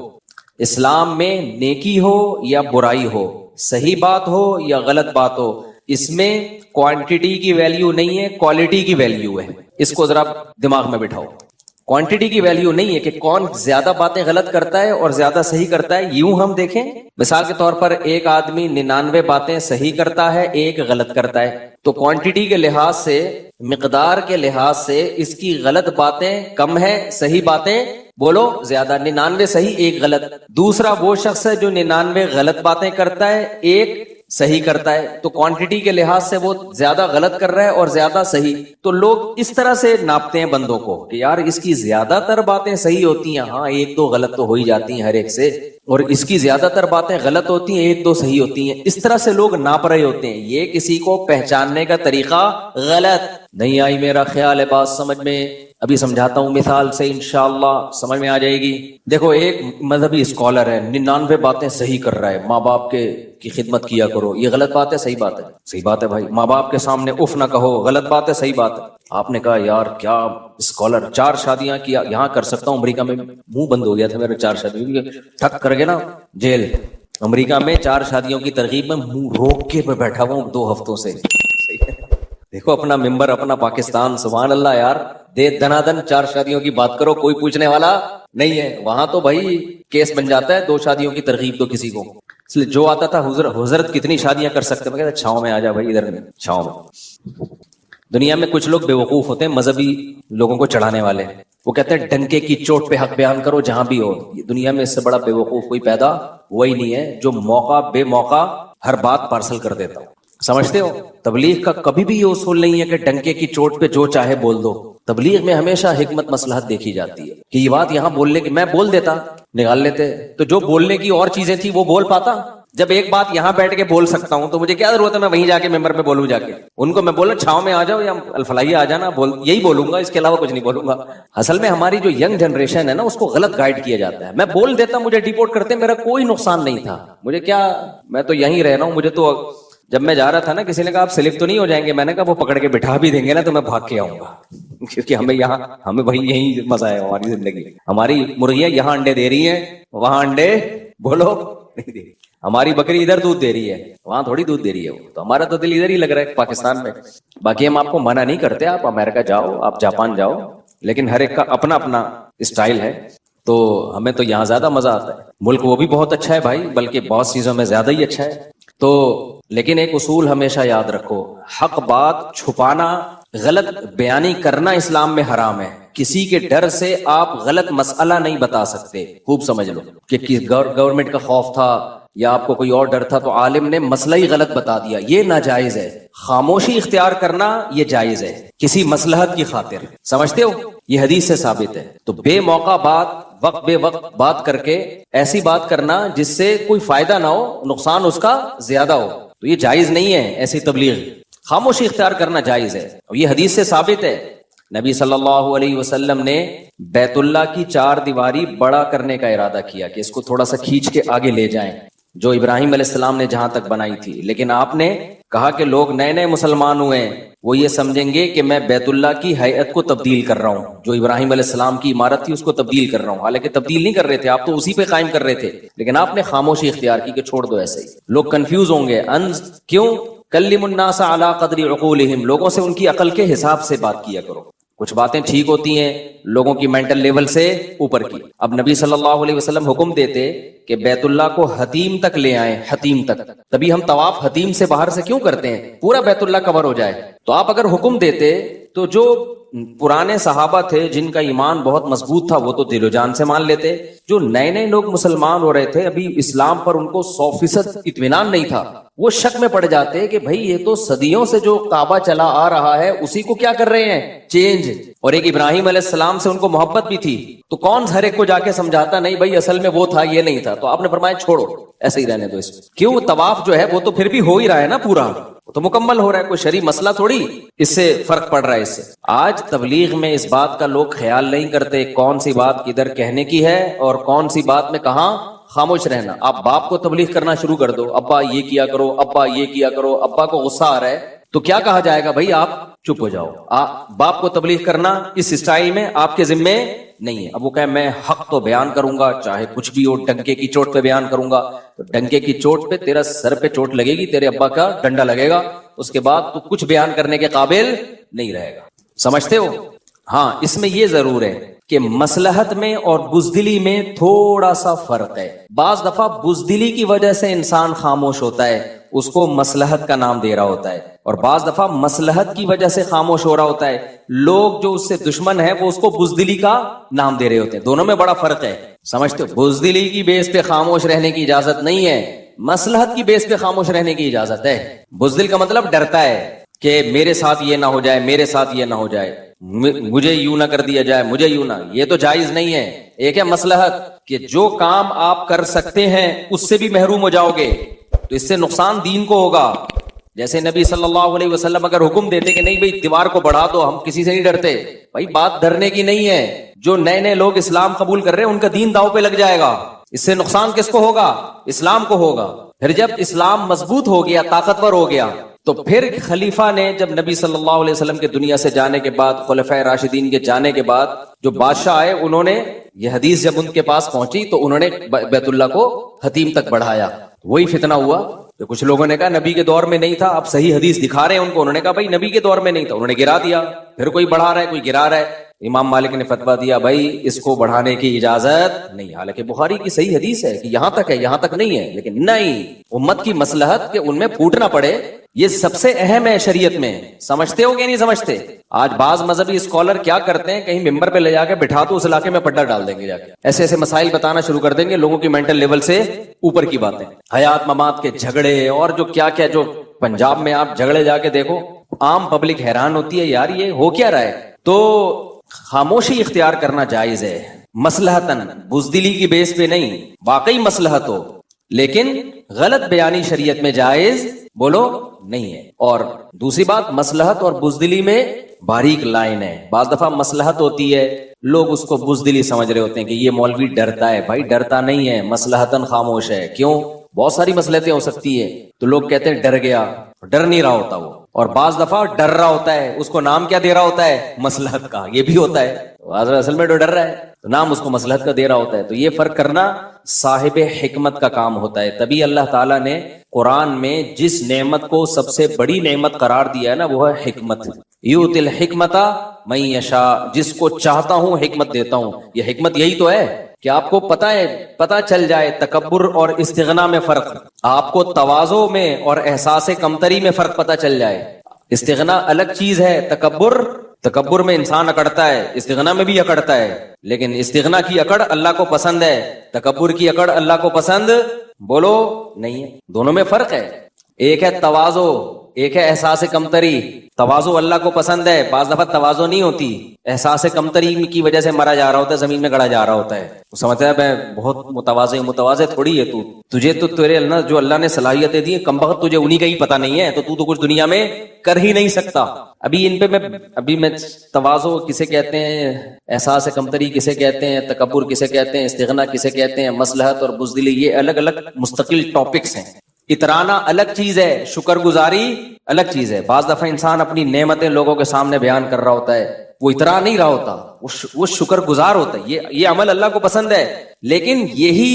اسلام میں نیکی ہو یا برائی ہو, صحیح بات ہو یا غلط بات ہو, اس میں کوانٹٹی کی ویلیو نہیں ہے, کوالٹی کی ویلیو ہے. اس کو ذرا دماغ میں بٹھاؤ. کوانٹٹی کی ویلیو نہیں ہے کہ کون زیادہ باتیں غلط کرتا ہے اور زیادہ صحیح کرتا ہے. یوں ہم دیکھیں مثال کے طور پر ایک آدمی 99 باتیں صحیح کرتا ہے, ایک غلط کرتا ہے, تو کوانٹٹی کے لحاظ سے, مقدار کے لحاظ سے اس کی غلط باتیں کم ہے, صحیح باتیں بولو زیادہ. 99 صحیح ایک غلط. دوسرا وہ شخص ہے جو 99 غلط باتیں کرتا ہے, ایک صحیح کرتا ہے, تو کوانٹٹی کے لحاظ سے وہ زیادہ غلط کر رہا ہے اور زیادہ صحیح. تو لوگ اس طرح سے ناپتے ہیں بندوں کو کہ یار اس کی زیادہ تر باتیں صحیح ہوتی ہیں, ہاں ایک دو غلط تو ہو ہی جاتی ہیں ہر ایک سے, اور اس کی زیادہ تر باتیں غلط ہوتی ہیں, ایک دو صحیح ہوتی ہیں. اس طرح سے لوگ ناپ رہے ہوتے ہیں. یہ کسی کو پہچاننے کا طریقہ غلط. نہیں آئی میرا خیال ہے بات سمجھ میں؟ ابھی سمجھاتا ہوں مثال سے, انشاءاللہ سمجھ میں آ جائے گی. دیکھو ایک مذہبی اسکالر ہے, 99 باتیں صحیح کر رہا ہے, ماں باپ کی خدمت کیا کرو, یہ غلط بات ہے صحیح بات ہے؟ صحیح بات ہے بھائی. ماں باپ کے سامنے اف نہ کہو, غلط بات ہے صحیح بات ہے؟ آپ نے کہا یار کیا اسکالر, 4 شادیاں کیا, یہاں کر سکتا ہوں, امریکہ میں منہ بند ہو گیا تھا میرے 4 شادیوں, ٹھک کر کے نا جیل. امریکہ میں 4 شادیوں کی ترغیب میں منہ روک کے بیٹھا ہوا ہوں 2 ہفتوں سے. دیکھو اپنا ممبر, اپنا پاکستان, سبحان اللہ یار, دے دنادن 4 شادیوں کی بات کرو, کوئی پوچھنے والا نہیں ہے. وہاں تو بھائی کیس بن جاتا ہے 2 شادیوں کی ترغیب تو کسی کو. اس لیے جو آتا تھا حضرت کتنی شادیاں کر سکتے, میں کہتا چھاؤں میں آ جا بھائی, ادھر میں چھاؤں میں. دنیا میں کچھ لوگ بے وقوف ہوتے ہیں, مذہبی لوگوں کو چڑھانے والے. وہ کہتے ہیں ڈنکے کی چوٹ پہ حق بیان کرو جہاں بھی ہو. دنیا میں اس سے بڑا بے وقوف کوئی پیدا ہوا ہی نہیں ہے جو موقع بے موقع ہر بات پارسل کر دیتا ہو. سمجھتے ہو تبلیغ کا کبھی بھی یہ اصول نہیں ہے کہ ڈنکے کی چوٹ پہ جو چاہے بول دو. تبلیغ میں ہمیشہ حکمت مصلحت دیکھی جاتی ہے کہ یہ بات یہاں بولنے کی, میں بول دیتا نکال لیتے, تو جو بولنے کی اور چیزیں تھی وہ بول پاتا. جب ایک بات یہاں بیٹھ کے بول سکتا ہوں تو مجھے کیا ضرورت ہے میں وہیں جا کے ممبر پہ بولوں, جا کے ان کو میں بولوں چھاؤں میں آ جاؤ یا الفلاحیہ آ جانا, یہی بولوں گا, اس کے علاوہ کچھ نہیں بولوں گا. اصل میں ہماری جو ینگ جنریشن ہے نا اس کو غلط گائیڈ کیا جاتا ہے. میں بول دیتا, مجھے ڈیپورٹ کرتے, میرا کوئی نقصان نہیں تھا, مجھے کیا, میں تو یہیں رہ رہا ہوں, مجھے تو جب میں جا رہا تھا نا کسی نے کہا آپ سلپ تو نہیں ہو جائیں گے, میں نے کہا وہ پکڑ کے بٹھا بھی دیں گے نا تو میں بھاگ کے آؤں گا, کیونکہ ہمیں بھائی یہی مزہ ہے ہماری زندگی. ہماری مرغیاں یہاں انڈے دے رہی ہیں, وہاں انڈے بولو نہیں دے رہی. ہماری بکری ادھر دودھ دے رہی ہے, وہاں تھوڑی دودھ دے رہی ہے, تو ہمارا تو دل ادھر ہی لگ رہا ہے پاکستان میں. باقی ہم آپ کو منع نہیں کرتے, آپ امریکہ جاؤ, آپ جاپان جاؤ, لیکن ہر ایک کا اپنا اپنا اسٹائل ہے. تو ہمیں تو یہاں زیادہ مزہ آتا ہے. ملک وہ بھی بہت اچھا ہے بھائی, بلکہ بہت چیزوں میں زیادہ ہی اچھا ہے. تو لیکن ایک اصول ہمیشہ یاد رکھو, حق بات چھپانا, غلط بیانی کرنا اسلام میں حرام ہے. کسی کے ڈر سے آپ غلط مسئلہ نہیں بتا سکتے. خوب سمجھ لو کہ گورنمنٹ کا خوف تھا یا آپ کو کوئی اور ڈر تھا تو عالم نے مسئلہ ہی غلط بتا دیا, یہ ناجائز ہے. خاموشی اختیار کرنا یہ جائز ہے کسی مصلحت کی خاطر. سمجھتے ہو, یہ حدیث سے ثابت ہے. تو بے موقع بات, وقت بے وقت بات کر کے ایسی بات کرنا جس سے کوئی فائدہ نہ ہو, نقصان اس کا زیادہ ہو, تو یہ جائز نہیں ہے. ایسی تبلیغ, خاموشی اختیار کرنا جائز ہے, اور یہ حدیث سے ثابت ہے. نبی صلی اللہ علیہ وسلم نے بیت اللہ کی 4 دیواری بڑا کرنے کا ارادہ کیا کہ اس کو تھوڑا سا کھینچ کے آگے لے جائیں, جو ابراہیم علیہ السلام نے جہاں تک بنائی تھی. لیکن آپ نے کہا کہ لوگ نئے نئے مسلمان ہوئے ہیں, وہ یہ سمجھیں گے کہ میں بیت اللہ کی ہیئت کو تبدیل کر رہا ہوں, جو ابراہیم علیہ السلام کی عمارت تھی اس کو تبدیل کر رہا ہوں. حالانکہ تبدیل نہیں کر رہے تھے, آپ تو اسی پہ قائم کر رہے تھے, لیکن آپ نے خاموشی اختیار کی کہ چھوڑ دو ایسے ہی. لوگ کنفیوز ہوں گے, کیوں؟ کلم الناس علی قدر عقولہم, لوگوں سے ان کی عقل کے حساب سے بات کیا کرو. کچھ باتیں ٹھیک ہوتی ہیں لوگوں کی مینٹل لیول سے اوپر کی. اب نبی صلی اللہ علیہ وسلم حکم دیتے کہ بیت اللہ کو حتیم تک لے آئیں, حتیم تک. تبھی ہم طواف حتیم سے باہر سے کیوں کرتے ہیں, پورا بیت اللہ کور ہو جائے. تو آپ اگر حکم دیتے تو جو پرانے صحابہ تھے جن کا ایمان بہت مضبوط تھا وہ تو دل و جان سے مان لیتے. جو نئے نئے لوگ مسلمان ہو رہے تھے, ابھی اسلام پر ان کو 100% اطمینان نہیں تھا, وہ شک میں پڑ جاتے کہ بھائی یہ تو صدیوں سے جو کعبہ چلا آ رہا ہے اسی کو کیا کر رہے ہیں, چینج. اور ایک ابراہیم علیہ السلام سے ان کو محبت بھی تھی, تو کون ہر ایک کو جا کے سمجھاتا نہیں بھائی اصل میں وہ تھا یہ نہیں تھا. تو آپ نے فرمایا چھوڑو ایسے ہی رہنے دو اس. کیوں؟ طواف جو ہے وہ تو پھر بھی ہو ہی رہا ہے نا, پورا تو مکمل ہو رہا ہے, کوئی شرعی مسئلہ تھوڑی اس سے فرق پڑ رہا ہے اس سے. آج تبلیغ میں اس بات کا لوگ خیال نہیں کرتے کون سی بات کدھر کہنے کی ہے اور کون سی بات میں کہاں خاموش رہنا. آپ باپ کو تبلیغ کرنا شروع کر دو, ابا یہ کیا کرو, ابا یہ کیا کرو, ابا کو غصہ آ رہا ہے تو کیا کہا جائے گا, بھائی آپ چپ ہو جاؤ. باپ کو تبلیغ کرنا اس اسٹائل میں آپ کے ذمے نہیں ہے. اب وہ کہے میں حق تو بیان کروں گا چاہے کچھ بھی ہو, ڈنکے کی چوٹ پہ بیان کروں گا, تو ڈنکے کی چوٹ پہ تیرا سر پہ چوٹ لگے گی, تیرے ابا کا ڈنڈا لگے گا, اس کے بعد تو کچھ بیان کرنے کے قابل نہیں رہے گا. سمجھتے ہو؟ ہاں, اس میں یہ ضرور ہے کہ مصلحت میں اور بزدلی میں تھوڑا سا فرق ہے. بعض دفعہ بزدلی کی وجہ سے انسان خاموش ہوتا ہے, اس کو مصلحت کا نام دے رہا ہوتا ہے, اور بعض دفعہ مصلحت کی وجہ سے خاموش ہو رہا ہوتا ہے. لوگ جو اس سے دشمن ہے وہ اس کو بزدلی کا نام دے رہے ہوتے ہیں. دونوں میں بڑا فرق ہے, سمجھتے ہو؟ بزدلی کی بیس پہ خاموش رہنے کی اجازت نہیں ہے, مصلحت کی بیس پہ خاموش رہنے کی اجازت ہے. بزدل کا مطلب ڈرتا ہے کہ میرے ساتھ یہ نہ ہو جائے, میرے ساتھ یہ نہ ہو جائے, مجھے یوں نہ کر دیا جائے, مجھے یوں نہ. یہ تو جائز نہیں ہے. ایک ہے مصلحت کہ جو کام آپ کر سکتے ہیں اس سے بھی محروم ہو جاؤ گے تو اس سے نقصان دین کو ہوگا. جیسے نبی صلی اللہ علیہ وسلم اگر حکم دیتے کہ نہیں بھائی دیوار کو بڑھا دو, ہم کسی سے نہیں ڈرتے, بھائی بات ڈرنے کی نہیں ہے. جو نئے نئے لوگ اسلام قبول کر رہے ہیں ان کا دین داؤ پہ لگ جائے گا, اس سے نقصان کس کو ہوگا؟ اسلام کو ہوگا. پھر جب اسلام مضبوط ہو گیا, طاقتور ہو گیا, تو پھر خلیفہ نے جب نبی صلی اللہ علیہ وسلم کے دنیا سے جانے کے بعد, خلفائے راشدین کے جانے کے بعد جو بادشاہ آئے, انہوں نے یہ حدیث جب ان کے پاس پہنچی تو انہوں نے بیت اللہ کو حتیم تک بڑھایا. وہی فتنہ ہوا. تو کچھ لوگوں نے کہا نبی کے دور میں نہیں تھا, اب صحیح حدیث دکھا رہے ہیں ان کو. انہوں نے کہا بھائی نبی کے دور میں نہیں تھا, انہوں نے گرا دیا. پھر کوئی بڑھا رہا ہے, کوئی گرا رہا ہے. امام مالک نے فتویٰ دیا بھائی اس کو بڑھانے کی اجازت نہیں. حالانکہ بخاری کی صحیح حدیث ہے کہ یہاں تک ہے, یہاں تک نہیں ہے. لیکن نہیں, امت کی مصلحت کہ ان میں پھوٹ نہ پڑے, یہ سب سے اہم ہے شریعت میں. سمجھتے ہو کہ نہیں سمجھتے؟ آج بعض مذہبی اسکالر کیا کرتے ہیں, کہیں ممبر پہ لے جا کے بٹھا تو اس علاقے میں پڈا ڈال دیں گے, جا کے ایسے ایسے مسائل بتانا شروع کر دیں گے, لوگوں کی مینٹل لیول سے اوپر کی باتیں, حیات ممات کے جھگڑے اور جو کیا کیا. جو پنجاب میں آپ جھگڑے جا کے دیکھو, عام پبلک حیران ہوتی ہے یار یہ ہو کیا رہا ہے. تو خاموشی اختیار کرنا جائز ہے, مصلحتاً, بزدلی کی بیس پہ نہیں. واقعی مصلحت ہو لیکن غلط بیانی شریعت میں جائز بولو نہیں ہے. اور دوسری بات, مصلحت اور بزدلی میں باریک لائن ہے. بعض دفعہ مصلحت ہوتی ہے, لوگ اس کو بزدلی سمجھ رہے ہوتے ہیں کہ یہ مولوی ڈرتا ہے. بھائی ڈرتا نہیں ہے, مصلحتاً خاموش ہے. کیوں؟ بہت ساری مصلحتیں ہو سکتی ہیں. تو لوگ کہتے ہیں ڈر گیا, ڈر نہیں رہا ہوتا وہ, اور بعض دفعہ ڈر رہا ہوتا ہے, اس کو نام کیا دے رہا ہوتا ہے, مصلحت کا, یہ بھی ہوتا ہے. اصل میں تو ڈر رہا ہے تو نام اس کو مصلحت کا دے رہا ہوتا ہے. تو یہ فرق کرنا صاحب حکمت کا کام ہوتا ہے. تبھی اللہ تعالیٰ نے قرآن میں جس نعمت کو سب سے بڑی نعمت قرار دیا ہے نا, وہ ہے حکمت. یؤتی الحکمت من یشاء, جس کو چاہتا ہوں حکمت دیتا ہوں. یہ حکمت یہی تو ہے کہ آپ کو پتہ چل جائے تکبر اور استغنا میں فرق, آپ کو تواضع میں اور احساس کمتری میں فرق پتہ چل جائے. استغنا الگ چیز ہے, تکبر میں انسان اکڑتا ہے, استغنا میں بھی اکڑتا ہے, لیکن استغنا کی اکڑ اللہ کو پسند ہے, تکبر کی اکڑ اللہ کو پسند بولو نہیں ہے. دونوں میں فرق ہے. ایک ہے تواضع, ایک ہے احساس کمتری. تواضع اللہ کو پسند ہے, بعض دفعہ تواضع نہیں ہوتی, احساس کمتری کی وجہ سے مرا جا رہا ہوتا ہے, زمین میں گڑا جا رہا ہوتا ہے. وہ سمجھتا ہے میں بہت متواضع تھوڑی ہے تجھے تو تیرے اللہ جو اللہ نے صلاحیتیں دی, کم بخت تجھے انہی کا ہی پتہ نہیں ہے, تو کچھ دنیا میں کر ہی نہیں سکتا. ابھی میں تواضع کسے کہتے ہیں, احساس کمتری کسے کہتے ہیں, تکبر کسے کہتے ہیں, استغنا کسے کہتے ہیں, مصلحت اور بزدلی, یہ الگ الگ مستقل ٹاپکس ہیں. اترانا الگ چیز ہے, شکر گزاری الگ چیز ہے. بعض دفعہ انسان اپنی نعمتیں لوگوں کے سامنے بیان کر رہا ہوتا ہے, وہ اترا نہیں رہا ہوتا, وہ شکر گزار ہوتا ہے. یہ عمل اللہ کو پسند ہے, لیکن یہی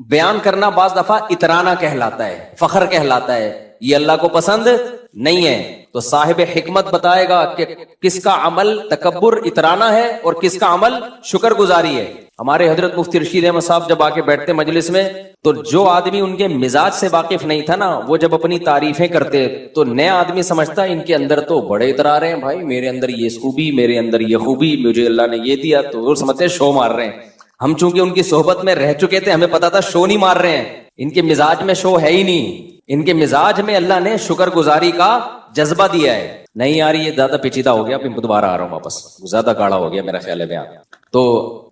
بیان کرنا بعض دفعہ اترانا کہلاتا ہے, فخر کہلاتا ہے. یہ اللہ کو پسند نہیں ہے. تو صاحب حکمت بتائے گا کہ کس کا عمل تکبر اترانا ہے اور کس کا عمل شکر گزاری ہے. ہمارے حضرت مفتی رشید احمد صاحب جب آ کے بیٹھتے مجلس میں, تو جو آدمی ان کے مزاج سے واقف نہیں تھا نا, وہ جب اپنی تعریفیں کرتے تو نیا آدمی سمجھتا ان کے اندر تو بڑے اترا رہے ہیں, بھائی میرے اندر یہ خوبی, میرے اندر یہ خوبی, مجھے اللہ نے یہ دیا, تو وہ سمجھتے ہیں شو مار رہے ہیں. ہم چونکہ ان کی صحبت میں رہ چکے تھے, ہمیں پتا تھا شو نہیں مار رہے ہیں, ان کے مزاج میں شو ہے ہی نہیں. ان کے مزاج میں اللہ نے شکر گزاری کا جذبہ دیا ہے. نہیں آ رہی, یہ زیادہ پیچیدہ ہو گیا, پھر دوبارہ آ رہا ہوں واپس, زیادہ گاڑا ہو گیا میرا خیال ہے بیان. تو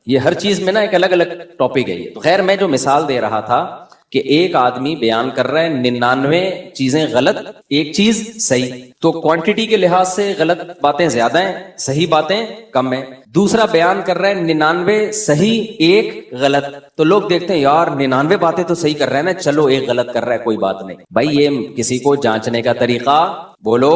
یہ ہر چیز میں نا ایک الگ الگ ٹاپک ہے یہ. تو خیر میں جو مثال دے رہا تھا کہ ایک آدمی بیان کر رہا ہے 99 چیزیں غلط, ایک چیز صحیح, تو کوانٹٹی کے لحاظ سے غلط باتیں زیادہ ہیں, صحیح باتیں کم ہیں. دوسرا بیان کر رہا ہے 99 صحیح ایک غلط, تو لوگ دیکھتے ہیں یار 99 باتیں تو صحیح کر رہے ہیں نا, چلو ایک غلط کر رہا ہے کوئی بات نہیں. بھائی یہ کسی کو جانچنے کا طریقہ بولو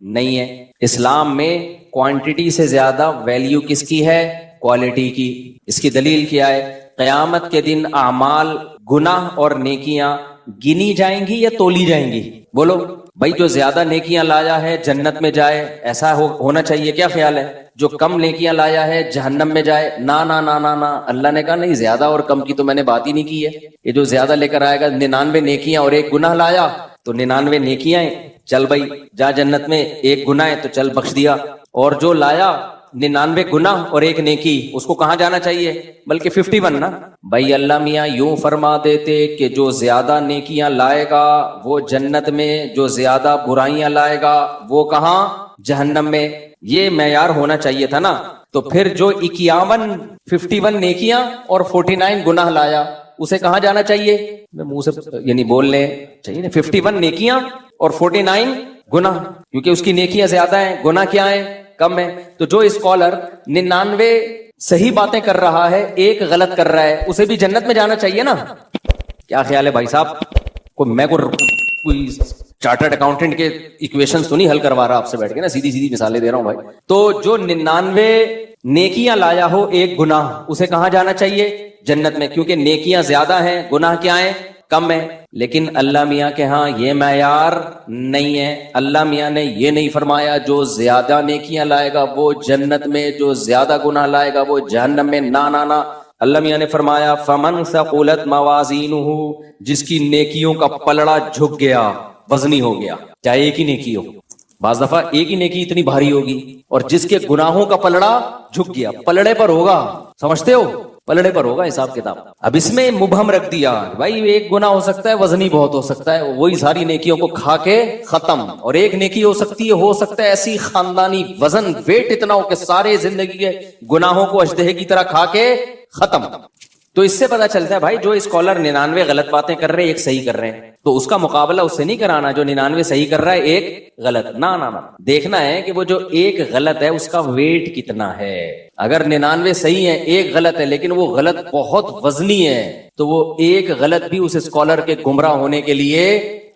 نہیں ہے. اسلام میں کوانٹٹی سے زیادہ ویلیو کس کی ہے, کوالٹی کی. اس کی دلیل کیا ہے؟ قیامت کے دن اعمال, گناہ اور نیکیاں گنی جائیں گی یا تولی جائیں گی؟ بولو بھائی, جو زیادہ نیکیاں لایا ہے جنت میں جائے, ایسا ہونا چاہیے, کیا خیال ہے؟ جو کم نیکیاں لایا ہے جہنم میں جائے؟ نا نا نا نا نا, اللہ نے کہا نہیں, زیادہ اور کم کی تو میں نے بات ہی نہیں کی ہے. یہ جو زیادہ لے کر آئے گا 99 نیکیاں اور ایک گناہ لایا, تو 99 نیکیاں ہیں, چل بھائی جا جنت میں, ایک گناہ ہے تو چل بخش دیا. اور جو لایا 99 گناہ اور ایک نیکی, اس کو کہاں جانا چاہیے؟ بلکہ 51 نا. بھائی اللہ میاں یوں فرما دیتے کہ جو زیادہ نیکیاں لائے گا وہ جنت میں, جو زیادہ برائیاں لائے گا وہ کہاں؟ جہنم میں. یہ معیار ہونا چاہیے تھا نا. تو پھر جو 51 نیکیاں اور 49 گناہ لایا, اسے کہاں جانا چاہیے؟ میں منہ سے یعنی بولنے چاہیے نا, 51 نیکیاں اور 49 گناہ, کیونکہ اس کی نیکیاں زیادہ ہیں, گناہ کیا ہیں؟ کم ہے. تو جو اسکالر 99 صحیح باتیں کر رہا ہے, ایک غلط کر رہا ہے, اسے بھی جنت میں جانا چاہیے نا. کیا خیال ہے بھائی صاحب؟ کوئی چارٹرڈ اکاؤنٹنٹ کے ایکویشنز تو نہیں حل کروا رہا آپ سے بیٹھ کے نا, سیدھی مثالیں دے رہا ہوں بھائی. تو جو 99 نیکیاں لایا ہو ایک گناہ, اسے کہاں جانا چاہیے؟ جنت میں, کیونکہ نیکیاں زیادہ ہیں, گناہ کیا ہیں؟ کم ہے. لیکن اللہ میاں کے ہاں یہ معیار نہیں ہے. اللہ میاں نے یہ نہیں فرمایا جو زیادہ نیکیاں لائے گا وہ جنت میں, جو زیادہ گناہ لائے گا وہ جہنم میں. نا نا نا, اللہ میاں نے فرمایا فمن ثقلت موازینہ, جس کی نیکیوں کا پلڑا جھک گیا, وزنی ہو گیا, چاہے ایک ہی نیکی ہو. بعض دفعہ ایک ہی نیکی اتنی بھاری ہوگی, اور جس کے گناہوں کا پلڑا جھک گیا, پلڑے پر ہوگا, سمجھتے ہو, پلڑے پر ہوگا حساب کتاب. اب اس میں مبہم رکھ دیا بھائی, ایک گناہ ہو سکتا ہے وزنی بہت ہو سکتا ہے, وہی ساری نیکیوں کو کھا کے ختم. اور ایک نیکی ہو سکتا ہے ایسی خاندانی وزن ویٹ اتنا ہو کہ سارے زندگی کے گناہوں کو اژدہے کی طرح کھا کے ختم. تو اس سے پتا چلتا ہے بھائی جو اسکالر 99 غلط باتیں کر رہے ہیں ایک صحیح کر رہے ہیں، تو اس کا مقابلہ اس سے نہیں کرانا جو 99 صحیح کر رہا ہے ایک غلط، نہ دیکھنا ہے کہ وہ جو ایک غلط ہے اس کا ویٹ کتنا ہے۔ اگر 99 صحیح ہے ایک غلط ہے لیکن وہ غلط بہت وزنی ہے تو وہ ایک غلط بھی اس اسکالر کے گمراہ ہونے کے لیے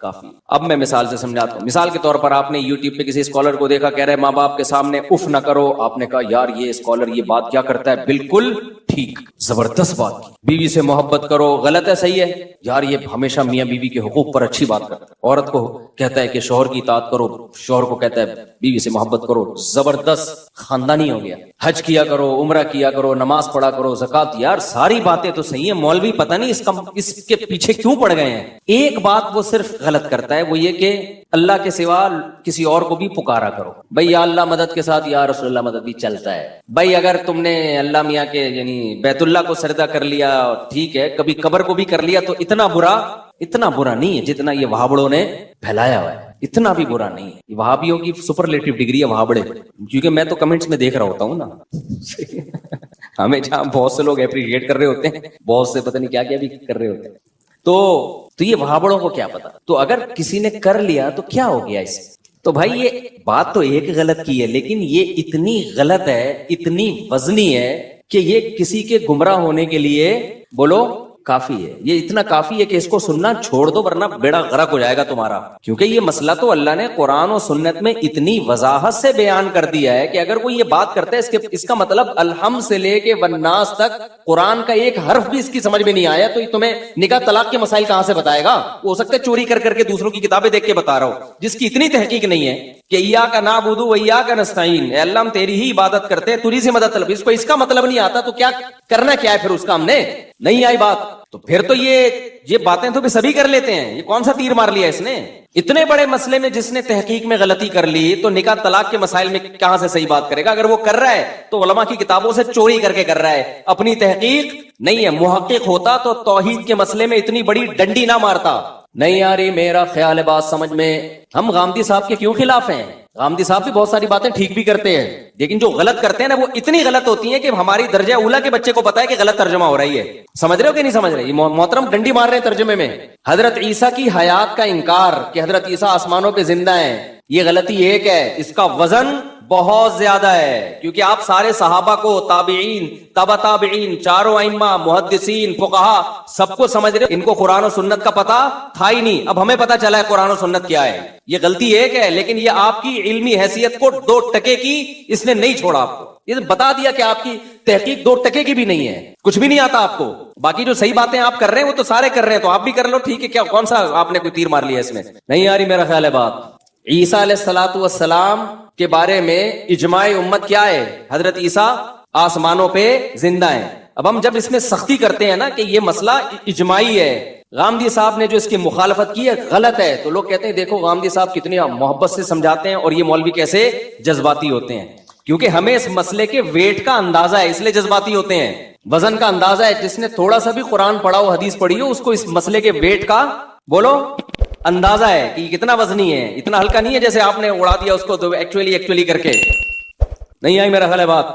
کافی۔ اب میں مثال سے سمجھاتا ہوں۔ مثال کے طور پر آپ نے یوٹیوب پہ کسی اسکالر کو دیکھا کہہ رہے ماں باپ کے سامنے اف نہ کرو، آپ نے کہا یار یہ اسکالر یہ بات کیا کرتا ہے، بالکل ٹھیک، زبردست بات کی۔ بیوی سے محبت کرو، غلط ہے صحیح ہے، یار یہ ہمیشہ میاں بیوی کے حقوق پر اچھی بات کرتا ہے۔ عورت کو کہتا ہے کہ شوہر کی اطاعت کرو، شوہر کو کہتا ہے بیوی سے محبت کرو، زبردست خاندانی ہو گیا۔ حج کیا کرو، عمرہ کیا کرو، نماز پڑھا کرو، زکات، یار ساری باتیں تو صحیح ہیں، مولوی پتہ نہیں اس کے پیچھے کیوں پڑ گئے ہیں۔ ایک بات وہ صرف غلط کرتا ہے، وہ یہ کہ اللہ کے سوا کسی اور کو بھی پکارا کرو۔ بھائی یا اللہ مدد کے ساتھ یا رسول اللہ مدد بھی چلتا ہے۔ بھائی اگر تم نے اللہ میاں کے یعنی بیت اللہ کو سجدہ کر لیا ٹھیک ہے، کبھی قبر کو بھی کر لیا تو اتنا برا نہیں ہے جتنا یہ وہابڑوں نے پھیلایا ہوا ہے، اتنا بھی برا نہیں ہے۔ وہابیوں کی سپرلیٹو ڈگری ہے وہابڑے، کیونکہ میں تو کمنٹس میں دیکھ رہا ہوتا ہوں نا ہمیں جہاں بہت سے لوگ اپریشیٹ کر رہے ہوتے ہیں، بہت سے پتہ نہیں کیا کیا بھی کر رہے ہوتے ہیں، تو یہ وہابڑوں کو کیا پتا۔ تو اگر کسی نے کر لیا تو کیا ہو گیا اس سے؟ تو بھائی یہ بات تو ایک غلط کی ہے لیکن یہ اتنی غلط ہے، اتنی وزنی ہے کہ یہ کسی کے گمراہ ہونے کے لیے بولو کافی ہے۔ یہ اتنا کافی ہے کہ اس کو سننا چھوڑ دو ورنہ بیڑا غرق ہو جائے گا تمہارا، کیونکہ یہ مسئلہ تو اللہ نے قرآن و سنت میں اتنی وضاحت سے بیان کر دیا ہے کہ اگر کوئی یہ بات کرتا ہے اس کا مطلب الحمد سے لے کے والناس تک قرآن کا ایک حرف بھی اس کی سمجھ میں نہیں آیا تو تمہیں نکاح طلاق کے مسائل کہاں سے بتائے گا؟ وہ ہو سکتا ہے چوری کر کے دوسروں کی کتابیں دیکھ کے بتا رہا ہو، جس کی اتنی تحقیق نہیں ہے کہ ایاک نعبد و ایاک نستعین، اے اللہ ہم تیری ہی عبادت کرتے ہیں، تجھی سے مدد طلب۔ اس کو اس کا مطلب نہیں آتا تو کیا کرنا کیا ہے پھر اس کا؟ ہم نے نہیں آئی بات تو پھر تو یہ باتیں تو بھی سبھی کر لیتے ہیں۔ یہ کون سا تیر مار لیا اس نے؟ اتنے بڑے مسئلے میں جس نے تحقیق میں غلطی کر لی تو نکاح طلاق کے مسائل میں کہاں سے صحیح بات کرے گا؟ اگر وہ کر رہا ہے تو علماء کی کتابوں سے چوری کر کے کر رہا ہے، اپنی تحقیق نہیں ہے۔ محقق ہوتا تو توحید کے مسئلے میں اتنی بڑی ڈنڈی نہ مارتا۔ نہیں آ رہی میرا خیال ہے بات سمجھ میں؟ ہم غامدی صاحب کے کیوں خلاف ہیں؟ غامدی صاحب بھی بہت ساری باتیں ٹھیک بھی کرتے ہیں لیکن جو غلط کرتے ہیں نا وہ اتنی غلط ہوتی ہیں کہ ہماری درجہ اولا کے بچے کو پتا ہے کہ غلط ترجمہ ہو رہی ہے۔ سمجھ رہے ہو کہ نہیں سمجھ رہے؟ یہ محترم ڈنڈی مار رہے ہیں ترجمے میں۔ حضرت عیسیٰ کی حیات کا انکار کہ حضرت عیسیٰ آسمانوں پہ زندہ ہیں، یہ غلطی ایک ہے، اس کا وزن بہت زیادہ ہے، کیونکہ آپ سارے صحابہ کو، تابعین، تبع تابعین، چاروں ائمہ، محدثین، فقہا سب کو سمجھ رہے، ان کو قرآن و سنت کا پتہ تھا ہی نہیں، اب ہمیں پتہ چلا ہے قرآن و سنت کیا ہے۔ یہ غلطی ایک ہے لیکن یہ آپ کی علمی حیثیت کو 2% کی اس نے نہیں چھوڑا، آپ کو یہ بتا دیا کہ آپ کی تحقیق 2% کی بھی نہیں ہے، کچھ بھی نہیں آتا آپ کو۔ باقی جو صحیح باتیں آپ کر رہے ہیں وہ تو سارے کر رہے ہیں تو آپ بھی کر لو، ٹھیک ہے، کیا کون سا آپ نے کوئی تیر مار لیا اس میں؟ نہیں آ رہی میرا خیال ہے بات۔ عیسیٰ علیہ الصلوۃ والسلام کے بارے میں اجماع امت کیا ہے؟ حضرت عیسیٰ آسمانوں پہ زندہ ہیں۔ اب ہم جب اس میں سختی کرتے ہیں نا کہ یہ مسئلہ اجماعی ہے، غامدی صاحب نے جو اس کی مخالفت کی ہے غلط ہے، تو لوگ کہتے ہیں دیکھو غامدی صاحب کتنی محبت سے سمجھاتے ہیں اور یہ مولوی کیسے جذباتی ہوتے ہیں، کیونکہ ہمیں اس مسئلے کے ویٹ کا اندازہ ہے اس لیے جذباتی ہوتے ہیں، وزن کا اندازہ ہے۔ جس نے تھوڑا سا بھی قرآن پڑھا ہو، حدیث پڑھی ہو، اس کو اس مسئلے کے ویٹ کا بولو اندازہ ہے کہ یہ کتنا وزنی ہے، اتنا ہلکا نہیں ہے جیسے آپ نے اڑا دیا اس کو تو ایکچولی کر کے۔ نہیں آئی میرا خیال ہے بات؟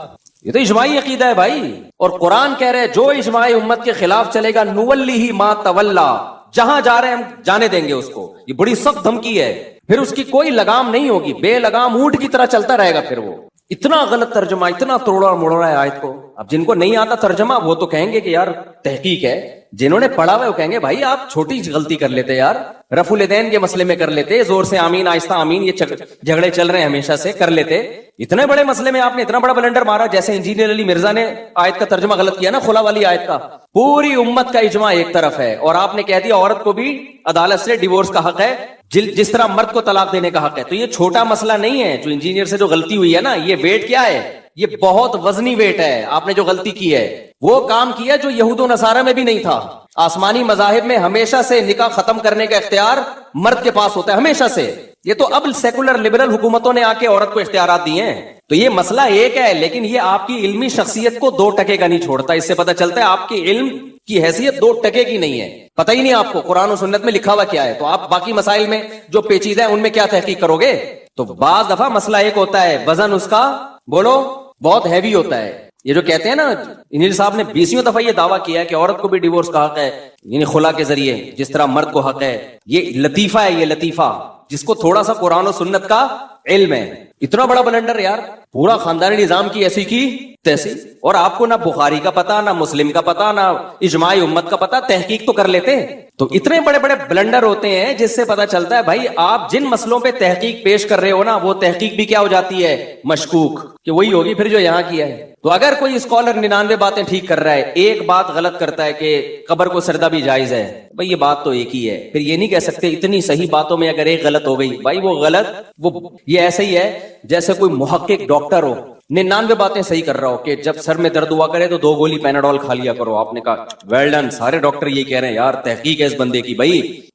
یہ تو اجماعی عقیدہ ہے بھائی، اور قرآن کہہ رہے جو اجماع امت کے خلاف چلے گا نولیہ ما تولا، جہاں جا رہے ہیں ہم جانے دیں گے اس کو۔ یہ بڑی سخت دھمکی ہے، پھر اس کی کوئی لگام نہیں ہوگی، بے لگام اونٹ کی طرح چلتا رہے گا پھر وہ۔ اتنا غلط ترجمہ، اتنا توڑا موڑا ہے آیت کو۔ اب جن کو نہیں آتا ترجمہ وہ تو کہیں گے کہ یار تحقیق ہے، جنہوں نے پڑھا ہوا ہے وہ کہیں گے بھائی آپ چھوٹی غلطی کر لیتے یار، رفع الیدین کے مسئلے میں کر لیتے، زور سے آمین آہستہ آمین، یہ جھگڑے چل رہے ہیں ہمیشہ سے، کر لیتے۔ اتنے بڑے مسئلے میں آپ نے اتنا بڑا بلنڈر مارا، جیسے انجینئر علی مرزا نے آیت کا ترجمہ غلط کیا نا، خلا والی آیت کا۔ پوری امت کا اجماع ایک طرف ہے اور آپ نے کہہ دیا عورت کو بھی عدالت سے ڈیورس کا حق ہے جس طرح مرد کو طلاق دینے کا حق ہے۔ تو یہ چھوٹا مسئلہ نہیں ہے، جو انجینئر سے جو غلطی ہوئی ہے نا، یہ ویٹ کیا ہے؟ یہ بہت وزنی ویٹ ہے۔ آپ نے جو غلطی کی ہے وہ کام کیا جو یہود و نصارہ میں بھی نہیں تھا۔ آسمانی مذاہب میں ہمیشہ سے نکاح ختم کرنے کا اختیار مرد کے پاس ہوتا ہے، ہمیشہ سے۔ یہ تو اب سیکولر لبرل حکومتوں نے آ کے عورت کو اختیارات دیے ہیں۔ تو یہ مسئلہ ایک ہے لیکن یہ آپ کی علمی شخصیت کو 2% کا نہیں چھوڑتا۔ اس سے پتہ چلتا ہے آپ کی علم کی حیثیت 2% کی نہیں ہے، پتہ ہی نہیں آپ کو قرآن و سنت میں لکھا ہوا کیا ہے، تو آپ باقی مسائل میں جو پیچیدہ ہیں ان میں کیا تحقیق کرو گے؟ تو بعض دفعہ مسئلہ ایک ہوتا ہے، وزن اس کا بولو بہت ہیوی ہوتا ہے، یہ جو کہتے ہیں نا انجینئر صاحب نے 20ویں دفعہ یہ دعویٰ کیا ہے کہ عورت کو بھی ڈیورس کا حق ہے، یعنی خلا کے ذریعے جس طرح مرد کو حق ہے. یہ لطیفہ ہے، یہ لطیفہ جس کو تھوڑا سا قرآن و سنت کا علم ہے. اتنا بڑا بلنڈر یار، پورا خاندانی نظام کی ایسی کی تیسی، اور آپ کو نہ بخاری کا پتا، نہ مسلم کا پتا، نہ اجماع امت کا پتا. تحقیق تو کر لیتے. تو اتنے بڑے بڑے بلنڈر ہوتے ہیں جس سے پتا چلتا ہے بھائی آپ جن مسئلوں پہ تحقیق پیش کر رہے ہو نا، وہ تحقیق بھی کیا ہو جاتی ہے؟ مشکوک، کہ وہی ہوگی پھر جو یہاں کیا ہے. تو اگر کوئی اسکالر 99 باتیں ٹھیک کر رہا ہے، ایک بات غلط کرتا ہے کہ قبر کو سردہ بھی جائز ہے، بھائی یہ بات تو ایک ہی ہے. پھر یہ نہیں کہہ سکتے اتنی صحیح باتوں میں اگر ایک غلط ہو گئی، بھائی وہ غلط، وہ یہ ایسے ہی ہے جیسے کوئی محقق ڈاکٹر ہو، 99 باتیں صحیح کر رہا ہو کہ جب سر میں درد ہوا کرے تو 2 گولی پیناڈول کھا لیا کرو. آپ نے کہا ویل ڈن، سارے ڈاکٹر یہ کہہ رہے ہیں یار تحقیق ہے اس بندے کی.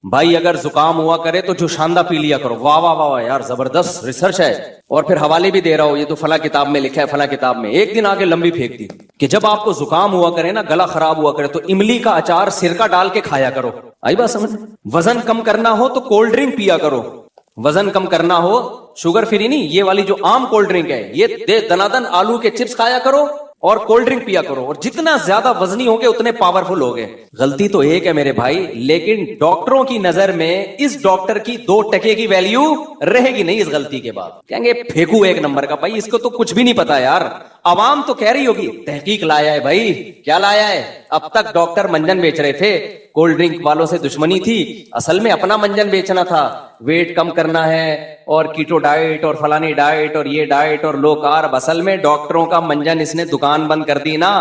بھائی اگر زکام ہوا کرے تو جو شاندہ پی لیا کرو. واہ واہ واہ یار، زبردست ریسرچ ہے. اور پھر حوالے بھی دے رہا ہو، یہ تو فلاں کتاب میں لکھا ہے، فلاں کتاب میں. ایک دن آگے لمبی پھینک دی کہ جب آپ کو زکام ہوا کرے نا، گلا خراب ہوا کرے تو املی کا اچار سرکہ ڈال کے کھایا کرو. آئی بات سمجھ؟ وزن کم کرنا ہو تو کولڈ ڈرنک پیا کرو. وزن کم کرنا ہو، شوگر فری نہیں، یہ والی جو عام کولڈ ڈرنک ہے، یہ دنادن آلو کے چپس کھایا کرو اور کولڈ ڈرنک پیا کرو. اور جتنا زیادہ وزنی ہوگے اتنے پاورفل ہوگے. غلطی تو ایک ہے میرے بھائی، لیکن ڈاکٹروں کی نظر میں اس ڈاکٹر کی 2 ٹکے کی ویلیو رہے گی نہیں اس غلطی کے بعد. کہیں گے پھینکو ایک نمبر کا. بھائی اس کو تو کچھ بھی نہیں پتا یار. عوام تو کہہ رہی ہوگی تحقیق لایا ہے. بھائی کیا لایا ہے؟ اب تک ڈاکٹر منجن بیچ رہے تھے، کولڈ ڈرنک والوں سے دشمنی تھی، اصل میں اپنا منجن بیچنا تھا. ویٹ کم کرنا ہے اور کیٹو ڈائٹ اور فلانی ڈائٹ اور یہ ڈائٹ اور لو کارب. اصل میں ڈاکٹروں کا منجن اس نے دکان بند کر دی نا.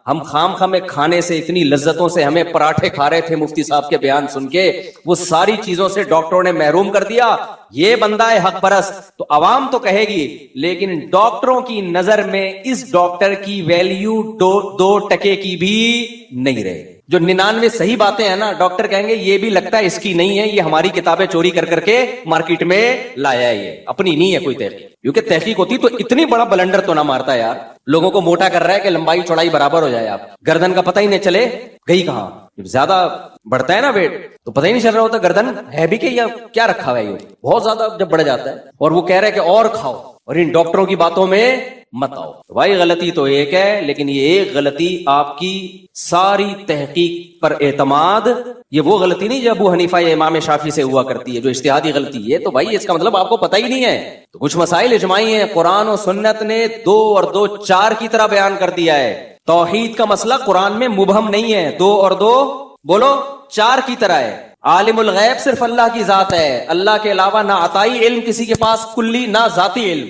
ہم خام خامے کھانے سے اتنی لذتوں سے ہمیں پراٹھے کھا رہے تھے مفتی صاحب کے بیان سن کے، وہ ساری چیزوں سے ڈاکٹروں نے محروم کر دیا. یہ بندہ ہے حق پرست. تو عوام تو کہے گی، لیکن ڈاکٹروں کی نظر میں اس ڈاکٹر کی ویلیو 2 ٹکے کی بھی نہیں رہے. جو 99 صحیح باتیں ہیں نا، ڈاکٹر کہیں گے یہ بھی لگتا ہے اس کی نہیں ہے، یہ ہماری کتابیں چوری کر کر کے مارکیٹ میں لایا ہے، یہ اپنی نہیں ہے کوئی تحقیق. کیونکہ تحقیق ہوتی تو اتنی بڑا بلنڈر تو نہ مارتا یار. لوگوں کو موٹا کر رہا ہے کہ لمبائی چوڑائی برابر ہو جائے. آپ گردن کا پتہ ہی نہیں چلے گئی کہاں. جب زیادہ بڑھتا ہے نا ویٹ تو پتہ ہی نہیں چل رہا ہوتا گردن ہے بھی کہ یا کیا رکھا ہوا ہے. یہ بہت زیادہ جب بڑھ جاتا ہے اور وہ کہہ رہے کہ اور کھاؤ اور ان ڈاکٹروں کی باتوں میں مت آؤ. بھائی غلطی تو ایک ہے، لیکن یہ ایک غلطی آپ کی ساری تحقیق پر اعتماد، یہ وہ غلطی نہیں جو ابو حنیفہ یا امام شافعی سے ہوا کرتی ہے، جو اجتہادی غلطی ہے. تو بھائی اس کا مطلب آپ کو پتہ ہی نہیں ہے. تو کچھ مسائل اجماعی ہیں، قرآن و سنت نے 2 اور 2 4 کی طرح بیان کر دیا ہے. توحید کا مسئلہ قرآن میں مبہم نہیں ہے، 2 اور 2 بولو 4 کی طرح ہے. عالم الغیب صرف اللہ کی ذات ہے، اللہ کے علاوہ نہ عطائی علم کسی کے پاس کلی، نہ ذاتی علم.